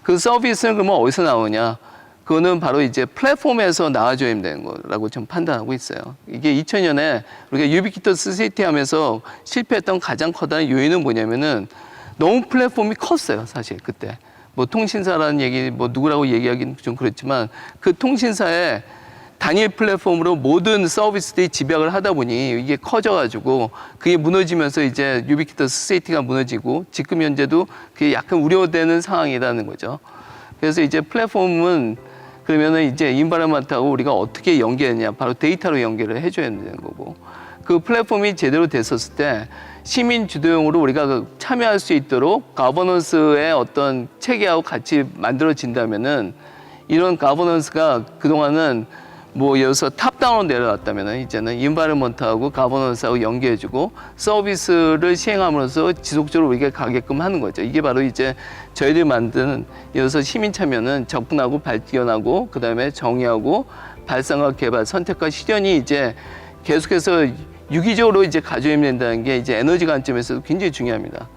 그 서비스는 그러면 어디서 나오냐? 그거는 바로 이제 플랫폼에서 나와줘야 되는 거라고 좀 판단하고 있어요. 이게 2000년에 우리가 유비퀴터스 시티 하면서 실패했던 가장 커다란 요인은 뭐냐면은 너무 플랫폼이 컸어요, 사실 그때. 뭐 통신사라는 얘기, 뭐 누구라고 얘기하기는 좀 그렇지만 그 통신사의 단일 플랫폼으로 모든 서비스들이 집약을 하다 보니 이게 커져가지고 그게 무너지면서 이제 유비퀴터스 시티가 무너지고 지금 현재도 그게 약간 우려되는 상황이라는 거죠. 그래서 이제 플랫폼은 그러면은 이제 인바이러먼트하고 우리가 어떻게 연계했냐, 바로 데이터로 연결을 해줘야 되는 거고 그 플랫폼이 제대로 됐었을 때 시민 주도형으로 우리가 참여할 수 있도록 가버넌스의 어떤 체계하고 같이 만들어진다면은 이런 가버넌스가 그동안은 뭐 예를 들어서 탑다운으로 내려왔다면은 이제는 인바이러먼트하고 가버넌스하고 연계해주고 서비스를 시행함으로써 지속적으로 우리가 가게끔 하는 거죠. 이게 바로 이제 저희들이 만든 예를 들어서 시민 참여는 접근하고 발견하고 그다음에 정의하고 발상과 개발, 선택과 실현이 이제 계속해서 유기적으로 이제 가져야 된다는 게 이제 에너지 관점에서도 굉장히 중요합니다.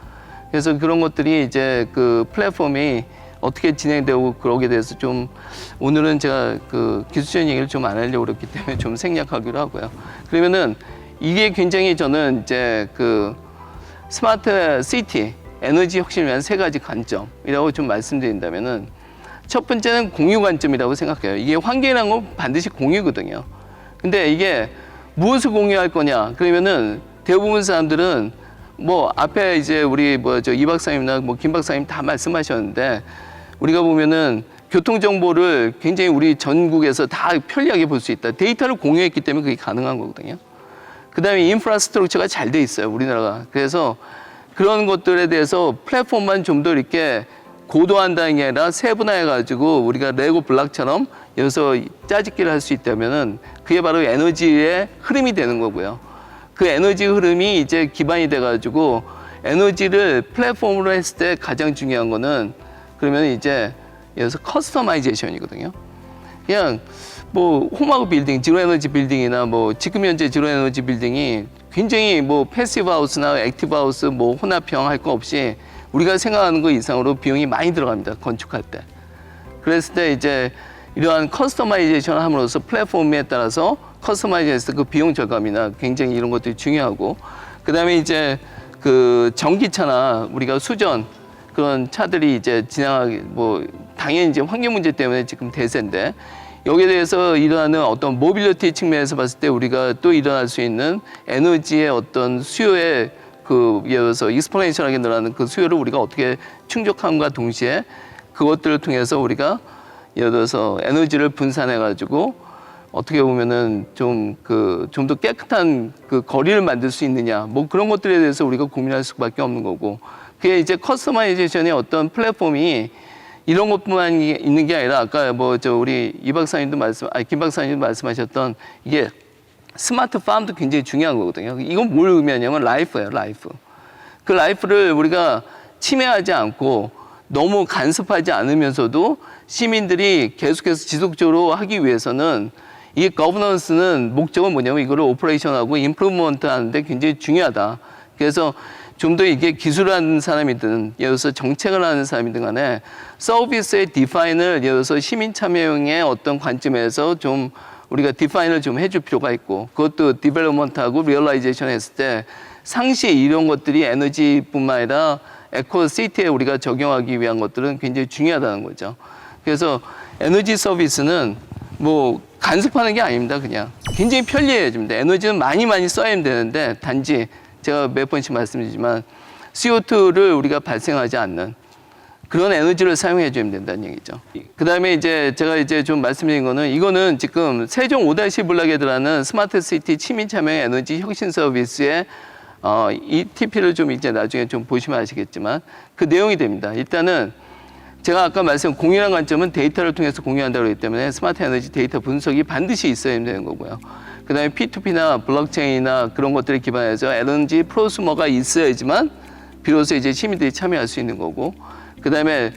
그래서 그런 것들이 이제 그 플랫폼이 어떻게 진행되고 그러게 돼서 좀 오늘은 제가 그 기술적인 얘기를 좀 안 하려고 그랬기 때문에 좀 생략하기로 하고요. 그러면은 이게 굉장히 저는 이제 그 스마트 시티 에너지 혁신을 위한 세 가지 관점이라고 좀 말씀드린다면은 첫 번째는 공유 관점이라고 생각해요. 이게 환경이라는 건 반드시 공유거든요. 근데 이게 무엇을 공유할 거냐? 그러면은 대부분 사람들은 뭐 앞에 이제 우리 이 박사님이나 김 박사님 다 말씀하셨는데 우리가 보면은 교통 정보를 굉장히 우리 전국에서 다 편리하게 볼 수 있다. 데이터를 공유했기 때문에 그게 가능한 거거든요. 그다음에 인프라스트럭처가 잘 돼 있어요, 우리나라가. 그래서 그런 것들에 대해서 플랫폼만 좀 더 이렇게 고도화한다는 게 아니라 세분화해가지고 우리가 레고 블록처럼 여기서 짜집기를 할 수 있다면은 그게 바로 에너지의 흐름이 되는 거고요. 그 에너지 흐름이 이제 기반이 돼가지고 에너지를 플랫폼으로 했을 때 가장 중요한 거는 그러면 이제 여기서 커스터마이제이션이거든요. 그냥 뭐 홈하고 빌딩, 지로 에너지 빌딩이나 뭐 지금 현재 지로 에너지 빌딩이 굉장히 뭐 패시브 하우스나 액티브 하우스 뭐 혼합형 할 거 없이 우리가 생각하는 거 이상으로 비용이 많이 들어갑니다. 건축할 때. 그랬을 때 이제 이러한 커스터마이제이션을 함으로써 플랫폼에 따라서 커스터마이제이션 그 비용 절감이나 굉장히 이런 것들이 중요하고 그다음에 이제 그 전기차나 우리가 수전 그런 차들이 이제 지나가기 뭐 당연히 이제 환경 문제 때문에 지금 대세인데 여기에 대해서 일어나는 어떤 모빌리티 측면에서 봤을 때 우리가 또 일어날 수 있는 에너지의 어떤 수요의 그 예를 들어서 익스포넨셜하게 늘어나는 그 수요를 우리가 어떻게 충족함과 동시에 그것들을 통해서 우리가 예를 들어서 에너지를 분산해 가지고 어떻게 보면은 좀 더 깨끗한 그 거리를 만들 수 있느냐 뭐 그런 것들에 대해서 우리가 고민할 수밖에 없는 거고 그게 이제 커스터마이제이션의 어떤 플랫폼이 이런 것뿐만 있는 게 아니라 아까 우리 김 박사님도 말씀하셨던 이게 스마트 팜도 굉장히 중요한 거거든요. 이건 뭘 의미하냐면 라이프예요, 라이프. 그 라이프를 우리가 침해하지 않고 너무 간섭하지 않으면서도 시민들이 계속해서 지속적으로 하기 위해서는 이 거버넌스는 목적은 뭐냐면 이거를 오퍼레이션하고 임프루먼트 하는데 굉장히 중요하다. 그래서 좀 더 이게 기술을 하는 사람이든 예를 들어서 정책을 하는 사람이든 간에 서비스의 디파인을 예를 들어서 시민 참여형의 어떤 관점에서 좀 우리가 디파인을 좀 해줄 필요가 있고 그것도 디벨롭먼트하고 리얼라이제이션 했을 때 상시 이런 것들이 에너지뿐만 아니라 에코시티에 우리가 적용하기 위한 것들은 굉장히 중요하다는 거죠. 그래서 에너지 서비스는 뭐 간섭하는 게 아닙니다. 그냥 굉장히 편리해집니다. 에너지는 많이 써야 되는데 단지 제가 몇 번씩 말씀드리지만 CO2를 우리가 발생하지 않는 그런 에너지를 사용해 주면 된다는 얘기죠. 그다음에 이제 제가 이제 좀 말씀드린 거는 이거는 지금 세종 5-1 블록에 들어가는 스마트 시티 시민 참여 에너지 혁신 서비스의 이 TP를 좀 이제 나중에 좀 보시면 아시겠지만 그 내용이 됩니다. 일단은 제가 아까 말씀 공유한 관점은 데이터를 통해서 공유한다고 그랬기 때문에 스마트 에너지 데이터 분석이 반드시 있어야 되는 거고요. 그다음에 P2P나 블록체인이나 그런 것들에 기반해서 에너지 프로수머가 있어야지만 비로소 이제 시민들이 참여할 수 있는 거고 그다음에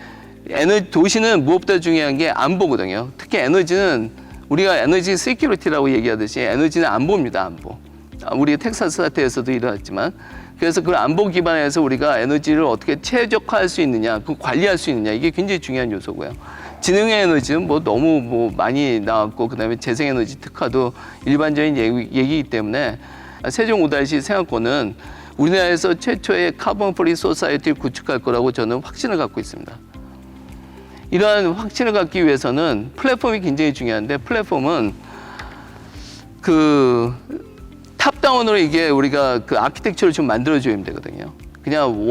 도시는 무엇보다 중요한 게 안보거든요. 특히 에너지는 우리가 에너지 시큐리티라고 얘기하듯이 에너지는 안보입니다. 안보. 우리 텍사스 사태에서도 일어났지만 그래서 그 안보 기반에서 우리가 에너지를 어떻게 최적화할 수 있느냐, 그 관리할 수 있느냐 이게 굉장히 중요한 요소고요. 진흥의 에너지는 뭐 너무 많이 나왔고 그다음에 재생에너지 특화도 일반적인 얘기이기 때문에 세종 5-1 생활권은 우리나라에서 최초의 카본 프리 소사이어티를 구축할 거라고 저는 확신을 갖고 있습니다. 이러한 확신을 갖기 위해서는 플랫폼이 굉장히 중요한데 플랫폼은 탑다운으로 이게 우리가 그 아키텍처를 좀 만들어줘야 되거든요. 그냥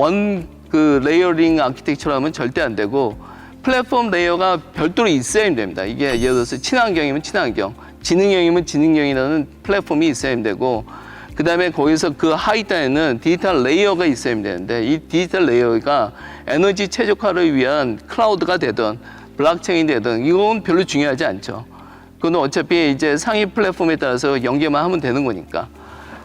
레이어링 아키텍처로 하면 절대 안 되고 플랫폼 레이어가 별도로 있어야 됩니다. 이게 예를 들어서 친환경이면 친환경, 지능형이면 지능형이라는 플랫폼이 있어야 되고 그다음에 거기서 그 하위단에는 디지털 레이어가 있어야 되는데 이 디지털 레이어가 에너지 최적화를 위한 클라우드가 되든 블록체인이 되든 이건 별로 중요하지 않죠. 그건 어차피 이제 상위 플랫폼에 따라서 연계만 하면 되는 거니까.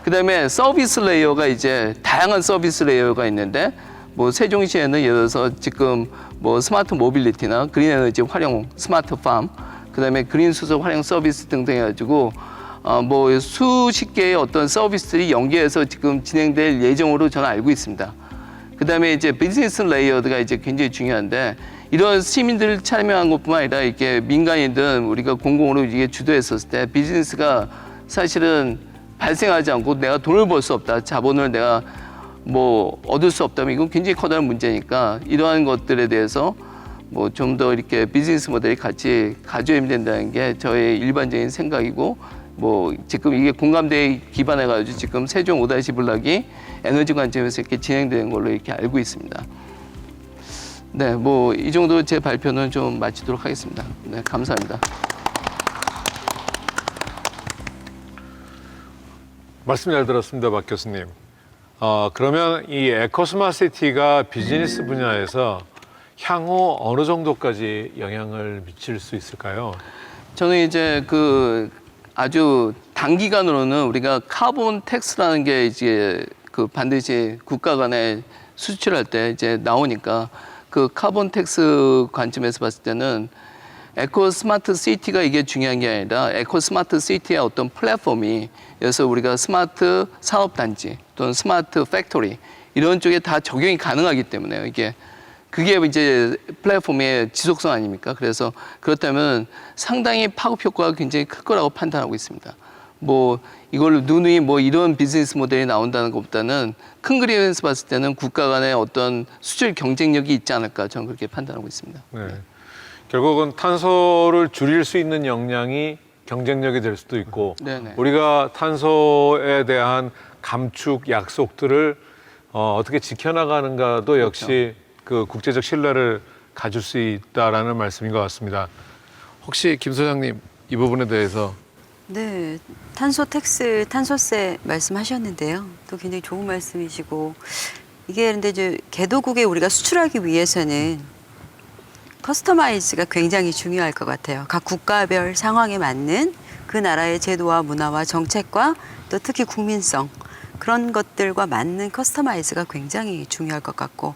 그다음에 서비스 레이어가 이제 다양한 서비스 레이어가 있는데 뭐 세종시에는 예를 들어서 지금 뭐 스마트 모빌리티나 그린 에너지 활용 스마트 팜, 그다음에 그린 수소 활용 서비스 등등 해가지고 뭐 수십 개의 어떤 서비스들이 연계해서 지금 진행될 예정으로 저는 알고 있습니다. 그다음에 이제 비즈니스 레이어가 이제 굉장히 중요한데 이런 시민들 참여한 것뿐만 아니라 이렇게 민간이든 우리가 공공으로 이게 주도했었을 때 비즈니스가 사실은 발생하지 않고 내가 돈을 벌 수 없다, 자본을 내가 뭐 얻을 수 없다면 이건 굉장히 커다란 문제니까 이러한 것들에 대해서 뭐 좀 더 이렇게 비즈니스 모델이 같이 가져야 된다는 게 저의 일반적인 생각이고 뭐 지금 이게 공감대에 기반해 가지고 지금 세종 5-10 블락이 에너지 관점에서 이렇게 진행되는 걸로 이렇게 알고 있습니다. 네, 뭐 이 정도 제 발표는 좀 마치도록 하겠습니다. 네, 감사합니다. 말씀 잘 들었습니다, 박 교수님. 그러면 이 에코스마시티가 비즈니스 분야에서 향후 어느 정도까지 영향을 미칠 수 있을까요? 저는 이제 그 아주 단기간으로는 우리가 카본 텍스라는 게 이제 그 반드시 국가 간에 수출할 때 이제 나오니까 그 카본 텍스 관점에서 봤을 때는 에코 스마트 시티가 이게 중요한 게 아니라 에코 스마트 시티의 어떤 플랫폼이 여기서 우리가 스마트 산업단지 또는 스마트 팩토리 이런 쪽에 다 적용이 가능하기 때문에요. 이게 그게 이제 플랫폼의 지속성 아닙니까? 그래서 그렇다면 상당히 파급 효과가 굉장히 클 거라고 판단하고 있습니다. 뭐 이걸 누누이 뭐 이런 비즈니스 모델이 나온다는 것보다는 큰 그림에서 봤을 때는 국가 간의 어떤 수출 경쟁력이 있지 않을까 저는 그렇게 판단하고 있습니다. 네. 결국은 탄소를 줄일 수 있는 역량이 경쟁력이 될 수도 있고 네네. 우리가 탄소에 대한 감축 약속들을 어떻게 지켜나가는가도 역시 그 국제적 신뢰를 가질 수 있다라는 말씀인 것 같습니다. 혹시 김 소장님 이 부분에 대해서 네, 탄소 텍스, 탄소세 말씀하셨는데요. 또 굉장히 좋은 말씀이시고 이게 근데 이제 개도국에 우리가 수출하기 위해서는 커스터마이즈가 굉장히 중요할 것 같아요. 각 국가별 상황에 맞는 그 나라의 제도와 문화와 정책과 또 특히 국민성 그런 것들과 맞는 커스터마이즈가 굉장히 중요할 것 같고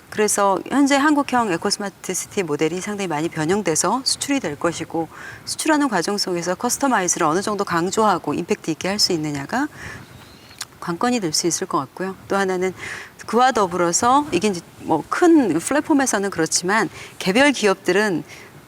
그래서 현재 한국형 에코스마트 시티 모델이 상당히 많이 변형돼서 수출이 될 것이고 수출하는 과정 속에서 커스터마이즈를 어느 정도 강조하고 임팩트 있게 할 수 있느냐가 관건이 될 수 있을 것 같고요. 또 하나는 그와 더불어서 이게 이제 뭐 큰 플랫폼에서는 그렇지만 개별 기업들은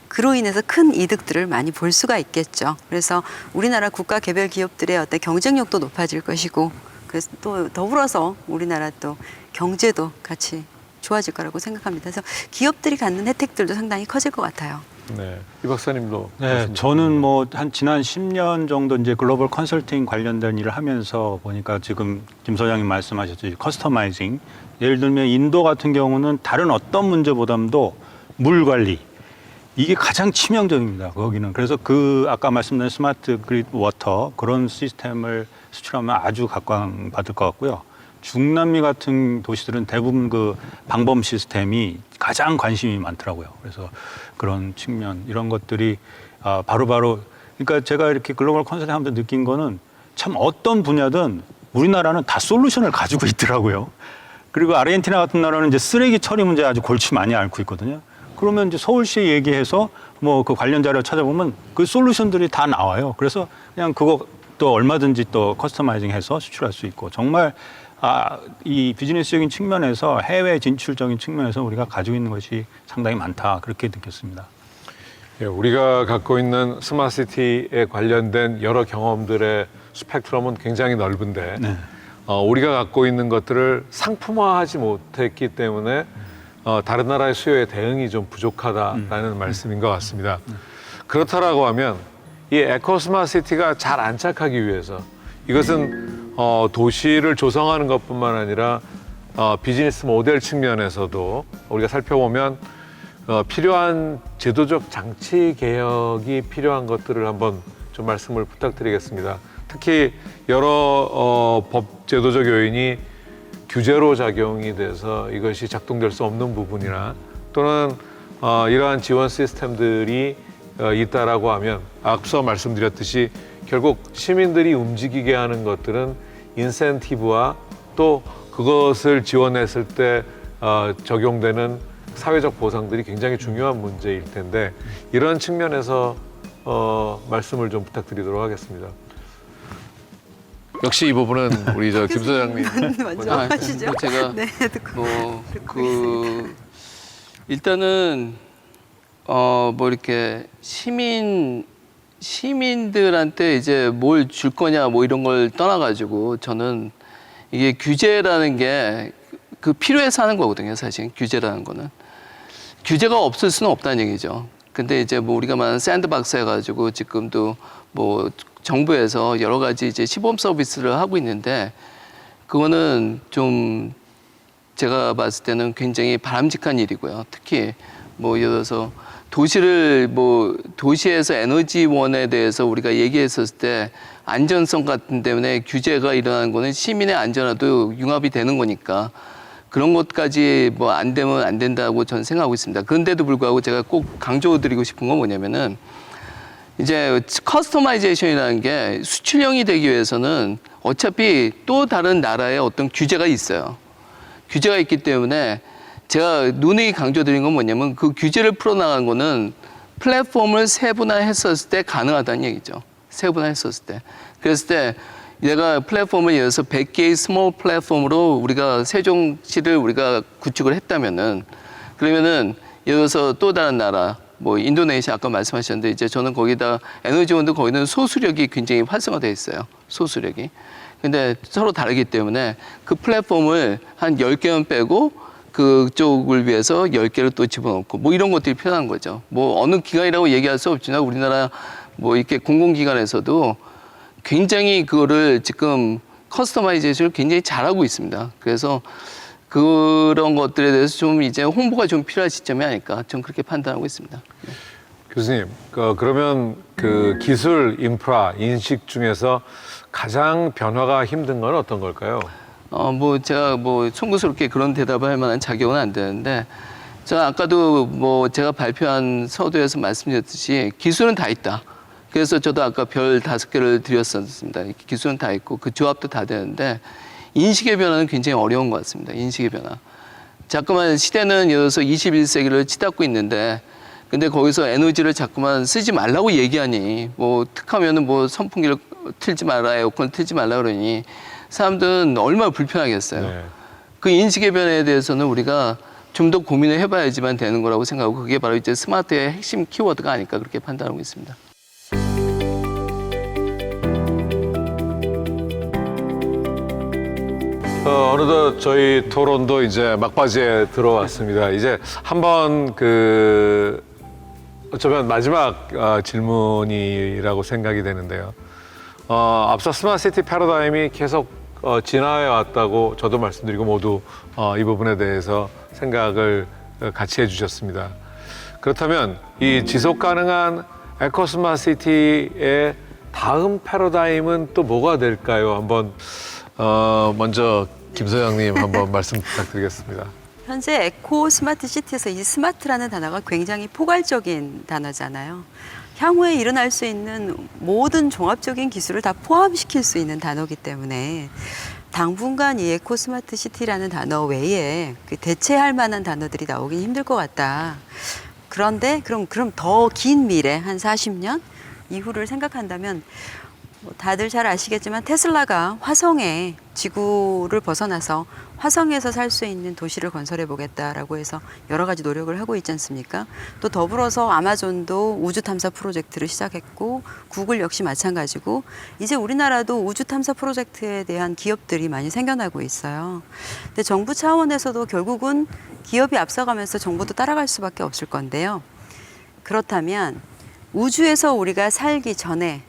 그로 인해서 큰 이득들을 많이 볼 수가 있겠죠. 그래서 우리나라 국가 개별 기업들의 어떤 경쟁력도 높아질 것이고 그래서 또 더불어서 우리나라 또 경제도 같이 좋아질 거라고 생각합니다. 그래서 기업들이 갖는 혜택들도 상당히 커질 것 같아요. 네. 이 박사님도 네, 말씀 저는 뭐 한 지난 10년 정도 이제 글로벌 컨설팅 관련된 일을 하면서 보니까 지금 김 소장님 말씀하셨듯이 커스터마이징 예를 들면 인도 같은 경우는 다른 어떤 문제보다도 물 관리 이게 가장 치명적입니다. 거기는 그래서 그 아까 말씀드린 스마트 그리드 워터 그런 시스템을 수출하면 아주 각광받을 것 같고요. 중남미 같은 도시들은 대부분 그 방범 시스템이 가장 관심이 많더라고요. 그래서 그런 측면 이런 것들이 바로바로 그러니까 제가 이렇게 글로벌 컨설팅 하면서 느낀 거는 참 어떤 분야든 우리나라는 다 솔루션을 가지고 있더라고요. 그리고 아르헨티나 같은 나라는 이제 쓰레기 처리 문제 아주 골치 많이 앓고 있거든요. 그러면 이제 서울시에 얘기해서 뭐 그 관련 자료 찾아보면 그 솔루션들이 다 나와요. 그래서 그냥 그거 또 얼마든지 또 커스터마이징해서 수출할 수 있고 정말 이 비즈니스적인 측면에서 해외 진출적인 측면에서 우리가 가지고 있는 것이 상당히 많다 그렇게 느꼈습니다. 예, 우리가 갖고 있는 스마트시티에 관련된 여러 경험들의 스펙트럼은 굉장히 넓은데 네. 우리가 갖고 있는 것들을 상품화하지 못했기 때문에 다른 나라의 수요에 대응이 좀 부족하다라는 말씀인 것 같습니다. 그렇다라고 하면 이 에코스마트시티가 잘 안착하기 위해서 이것은 도시를 조성하는 것뿐만 아니라 비즈니스 모델 측면에서도 우리가 살펴보면 필요한 제도적 장치 개혁이 필요한 것들을 한번 좀 말씀을 부탁드리겠습니다. 특히 여러 법 제도적 요인이 규제로 작용이 돼서 이것이 작동될 수 없는 부분이나 또는 이러한 지원 시스템들이 있다라고 하면 앞서 말씀드렸듯이 결국 시민들이 움직이게 하는 것들은 인센티브와 또 그것을 지원했을 때 적용되는 사회적 보상들이 굉장히 중요한 문제일 텐데 이런 측면에서 말씀을 좀 부탁드리도록 하겠습니다. 역시 이 부분은 우리 저 김 소장님 먼저 하시죠. 제가 네, 듣고 일단은 뭐 이렇게 시민들한테 이제 뭘 줄 거냐 뭐 이런 걸 떠나가지고 저는 이게 규제라는 게 그 필요해서 하는 거거든요. 사실 규제라는 거는 규제가 없을 수는 없다는 얘기죠. 근데 이제 뭐 우리가 말하는 샌드박스 해가지고 지금도 뭐 정부에서 여러 가지 이제 시범 서비스를 하고 있는데 그거는 좀 제가 봤을 때는 굉장히 바람직한 일이고요. 특히 뭐 예를 들어서 도시에서 에너지원에 대해서 우리가 얘기했었을 때 안전성 같은 때문에 규제가 일어나는 거는 시민의 안전과도 융합이 되는 거니까 그런 것까지 뭐 안 되면 안 된다고 저는 생각하고 있습니다. 그런데도 불구하고 제가 꼭 강조드리고 싶은 건 뭐냐면은 이제 커스터마이제이션이라는 게 수출형이 되기 위해서는 어차피 또 다른 나라의 어떤 규제가 있어요. 규제가 있기 때문에 제가 누누이 강조드린 건 뭐냐면 그 규제를 풀어나가는 거는 플랫폼을 세분화했었을 때 가능하다는 얘기죠. 세분화했었을 때. 그랬을 때 내가 플랫폼을 예를 들어서 100개의 스몰 플랫폼으로 우리가 세종시를 우리가 구축을 했다면은 그러면은 예를 들어서 또 다른 나라 뭐 인도네시아 아까 말씀하셨는데 이제 저는 거기다 에너지원도 거기는 소수력이 굉장히 활성화되어 있어요. 소수력이. 근데 서로 다르기 때문에 그 플랫폼을 한 10개만 빼고 그쪽을 위해서 10개를 또 집어넣고 뭐 이런 것들이 필요한 거죠. 뭐 어느 기관이라고 얘기할 수 없지만 우리나라 뭐 이렇게 공공기관에서도 굉장히 그거를 지금 커스터마이제이션을 굉장히 잘하고 있습니다. 그래서 그런 것들에 대해서 좀 이제 홍보가 좀 필요한 시점이 아닐까 저는 그렇게 판단하고 있습니다. 네. 교수님, 그러면 그 기술, 인프라, 인식 중에서 가장 변화가 힘든 건 어떤 걸까요? 뭐 제가 뭐 송구스럽게 그런 대답을 할 만한 자격은 안 되는데 제가 아까도 뭐 제가 발표한 서두에서 말씀드렸듯이 기술은 다 있다. 그래서 저도 아까 별 5개를 드렸었습니다. 기술은 다 있고 그 조합도 다 되는데 인식의 변화는 굉장히 어려운 것 같습니다. 인식의 변화. 자꾸만 시대는 예를 들어서 21세기를 치닫고 있는데 근데 거기서 에너지를 자꾸만 쓰지 말라고 얘기하니 뭐 툭하면은 뭐 선풍기를 틀지 말라 에어컨 틀지 말라 그러니 사람들은 얼마나 불편하겠어요. 네. 그 인식의 변화에 대해서는 우리가 좀 더 고민을 해봐야지만 되는 거라고 생각하고 그게 바로 이제 스마트의 핵심 키워드가 아닐까 그렇게 판단하고 있습니다. 어느덧 저희 토론도 이제 막바지에 들어왔습니다. 이제 한번 어쩌면 마지막 질문이라고 생각이 되는데요. 앞서 스마트시티 패러다임이 계속 진화해 왔다고 저도 말씀드리고 모두 이 부분에 대해서 생각을 같이 해주셨습니다. 그렇다면 이 지속 가능한 에코 스마트시티의 다음 패러다임은 또 뭐가 될까요? 한번 먼저 김 소장님 한번 말씀 부탁드리겠습니다. 현재 에코 스마트 시티에서 이 스마트라는 단어가 굉장히 포괄적인 단어잖아요. 향후에 일어날 수 있는 모든 종합적인 기술을 다 포함시킬 수 있는 단어이기 때문에 당분간 이 에코 스마트 시티라는 단어 외에 그 대체할 만한 단어들이 나오긴 힘들 것 같다. 그런데 그럼 더 긴 미래, 한 40년 이후를 생각한다면 다들 잘 아시겠지만 테슬라가 화성에 지구를 벗어나서 화성에서 살 수 있는 도시를 건설해 보겠다라고 해서 여러 가지 노력을 하고 있지 않습니까? 또 더불어서 아마존도 우주 탐사 프로젝트를 시작했고 구글 역시 마찬가지고 이제 우리나라도 우주 탐사 프로젝트에 대한 기업들이 많이 생겨나고 있어요. 근데 정부 차원에서도 결국은 기업이 앞서가면서 정부도 따라갈 수밖에 없을 건데요. 그렇다면 우주에서 우리가 살기 전에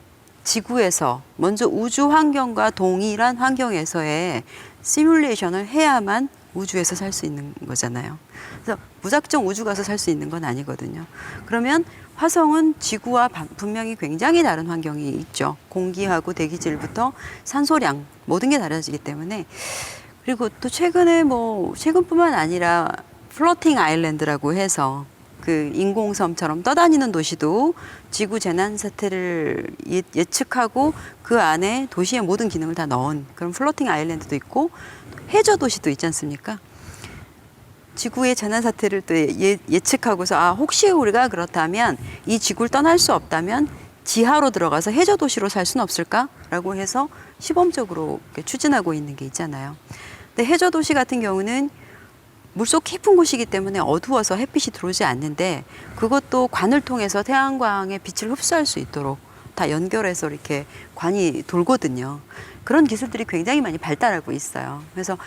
지구에서 먼저 우주 환경과 동일한 환경에서의 시뮬레이션을 해야만 우주에서 살 수 있는 거잖아요. 그래서 무작정 우주 가서 살 수 있는 건 아니거든요. 그러면 화성은 지구와 분명히 굉장히 다른 환경이 있죠. 공기하고 대기질부터 산소량 모든 게 달라지기 때문에 그리고 또 최근뿐만 아니라 플로팅 아일랜드라고 해서 그 인공섬처럼 떠다니는 도시도 지구 재난 사태를 예측하고 그 안에 도시의 모든 기능을 다 넣은 그런 플로팅 아일랜드도 있고 해저 도시도 있지 않습니까? 지구의 재난 사태를 또 예측하고서 혹시 우리가 그렇다면 이 지구를 떠날 수 없다면 지하로 들어가서 해저 도시로 살 수는 없을까라고 해서 시범적으로 추진하고 있는 게 있잖아요. 근데 해저 도시 같은 경우는 물속 깊은 곳이기 때문에 어두워서 햇빛이 들어오지 않는데 그것도 관을 통해서 태양광의 빛을 흡수할 수 있도록 다 연결해서 이렇게 관이 돌거든요. 그런 기술들이 굉장히 많이 발달하고 있어요. 그래서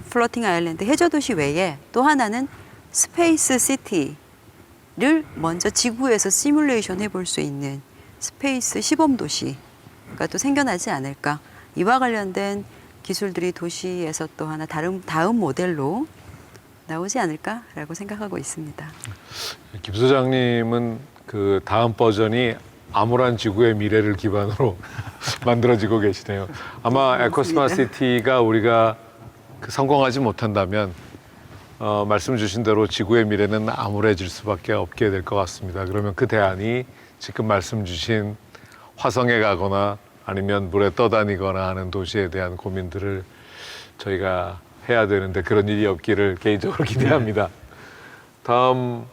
플로팅 아일랜드 해저 도시 외에 또 하나는 스페이스 시티를 먼저 지구에서 시뮬레이션 해볼 수 있는 스페이스 시범 도시가 또 생겨나지 않을까. 이와 관련된 기술들이 도시에서 또 하나 다음 모델로 나오지 않을까라고 생각하고 있습니다. 김 소장님은 그 다음 버전이 암울한 지구의 미래를 기반으로 만들어지고 계시네요. 아마 에코스마트 시티가 우리가 성공하지 못한다면 말씀 주신 대로 지구의 미래는 암울해질 수밖에 없게 될 것 같습니다. 그러면 그 대안이 지금 말씀 주신 화성에 가거나 아니면 물에 떠다니거나 하는 도시에 대한 고민들을 저희가 해야 되는데 그런 일이 없기를 개인적으로 기대합니다. 다음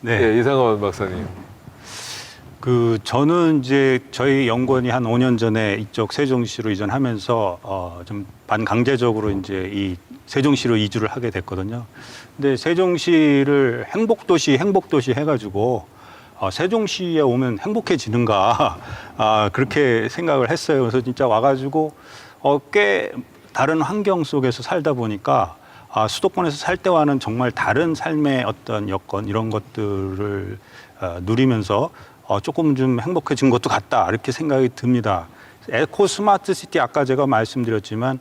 네. 예, 이상원 박사님. 저는 이제 저희 연구원이 한 5년 전에 이쪽 세종시로 이전하면서 좀 반강제적으로 이제 이 세종시로 이주를 하게 됐거든요. 근데 세종시를 행복도시 해가지고 세종시에 오면 행복해지는가 그렇게 생각을 했어요. 그래서 진짜 와가지고 꽤 다른 환경 속에서 살다 보니까 수도권에서 살 때와는 정말 다른 삶의 어떤 여건 이런 것들을 누리면서 조금 좀 행복해진 것도 같다 이렇게 생각이 듭니다. 에코 스마트 시티 아까 제가 말씀드렸지만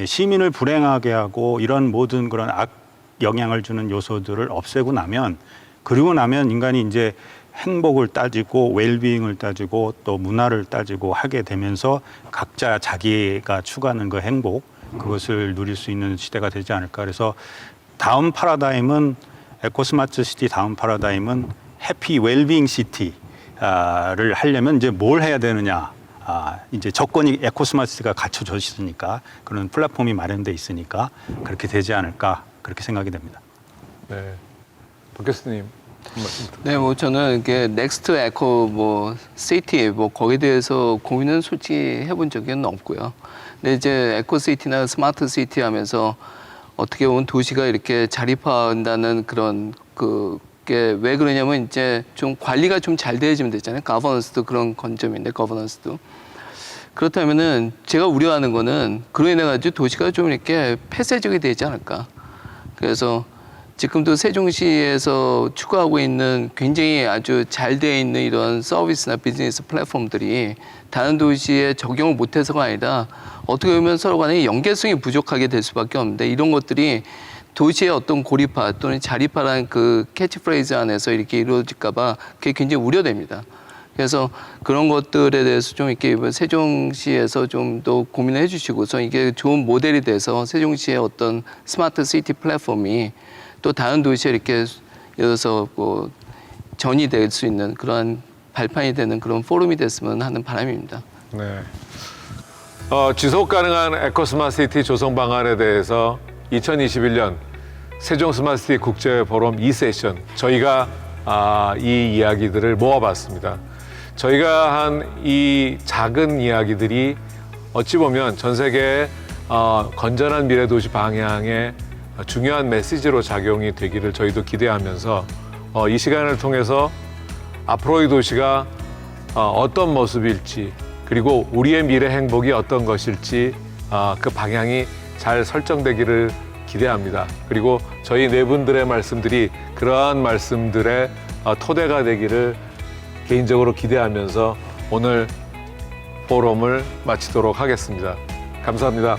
시민을 불행하게 하고 이런 모든 그런 악 영향을 주는 요소들을 없애고 나면 그리고 나면 인간이 이제 행복을 따지고 웰비잉을 따지고 또 문화를 따지고 하게 되면서 각자 자기가 추구하는 그 행복 그것을 누릴 수 있는 시대가 되지 않을까. 그래서 다음 파라다임은 에코스마트 시티 다음 파라다임은 해피 웰비잉 시티를 하려면 이제 뭘 해야 되느냐. 이제 조건이 에코스마트 시티가 갖춰져 있으니까 그런 플랫폼이 마련돼 있으니까 그렇게 되지 않을까 그렇게 생각이 됩니다. 네, 박 교수님. 한 말씀 네, 뭐 저는 이게 넥스트 에코 뭐 시티 뭐 거기에 대해서 고민은 솔직히 해본 적은 없고요. 근데 이제 에코 시티나 스마트 시티 하면서 어떻게 보면 도시가 이렇게 자립화한다는 그런 그게 왜 그러냐면 이제 좀 관리가 좀 잘 되어지면 되잖아요. 거버넌스도 그런 관점인데 거버넌스도. 그렇다면은 제가 우려하는 거는 그로 인해 가지고 도시가 좀 이렇게 폐쇄적이 되지 않을까. 그래서 지금도 세종시에서 추구하고 있는 굉장히 아주 잘 돼 있는 이런 서비스나 비즈니스 플랫폼들이 다른 도시에 적용을 못해서가 아니라 어떻게 보면 서로 간에 연계성이 부족하게 될 수밖에 없는데 이런 것들이 도시의 어떤 고립화 또는 자립화라는 그 캐치프레이즈 안에서 이렇게 이루어질까 봐 그게 굉장히 우려됩니다. 그래서 그런 것들에 대해서 좀 이렇게 세종시에서 좀 더 고민을 해주시고서 이게 좋은 모델이 돼서 세종시의 어떤 스마트 시티 플랫폼이 또 다른 도시에 이렇게 예를 들어서 뭐 전이 될 수 있는 그러한 발판이 되는 그런 포럼이 됐으면 하는 바람입니다. 네. 지속 가능한 에코 스마트 시티 조성 방안에 대해서 2021년 세종 스마트 시티 국제 포럼 2세션 저희가 이 이야기들을 모아봤습니다. 저희가 한 이 작은 이야기들이 어찌 보면 전 세계의 건전한 미래 도시 방향의 중요한 메시지로 작용이 되기를 저희도 기대하면서 이 시간을 통해서 앞으로의 도시가 어떤 모습일지 그리고 우리의 미래 행복이 어떤 것일지 그 방향이 잘 설정되기를 기대합니다. 그리고 저희 네 분들의 말씀들이 그러한 말씀들의 토대가 되기를 개인적으로 기대하면서 오늘 포럼을 마치도록 하겠습니다. 감사합니다.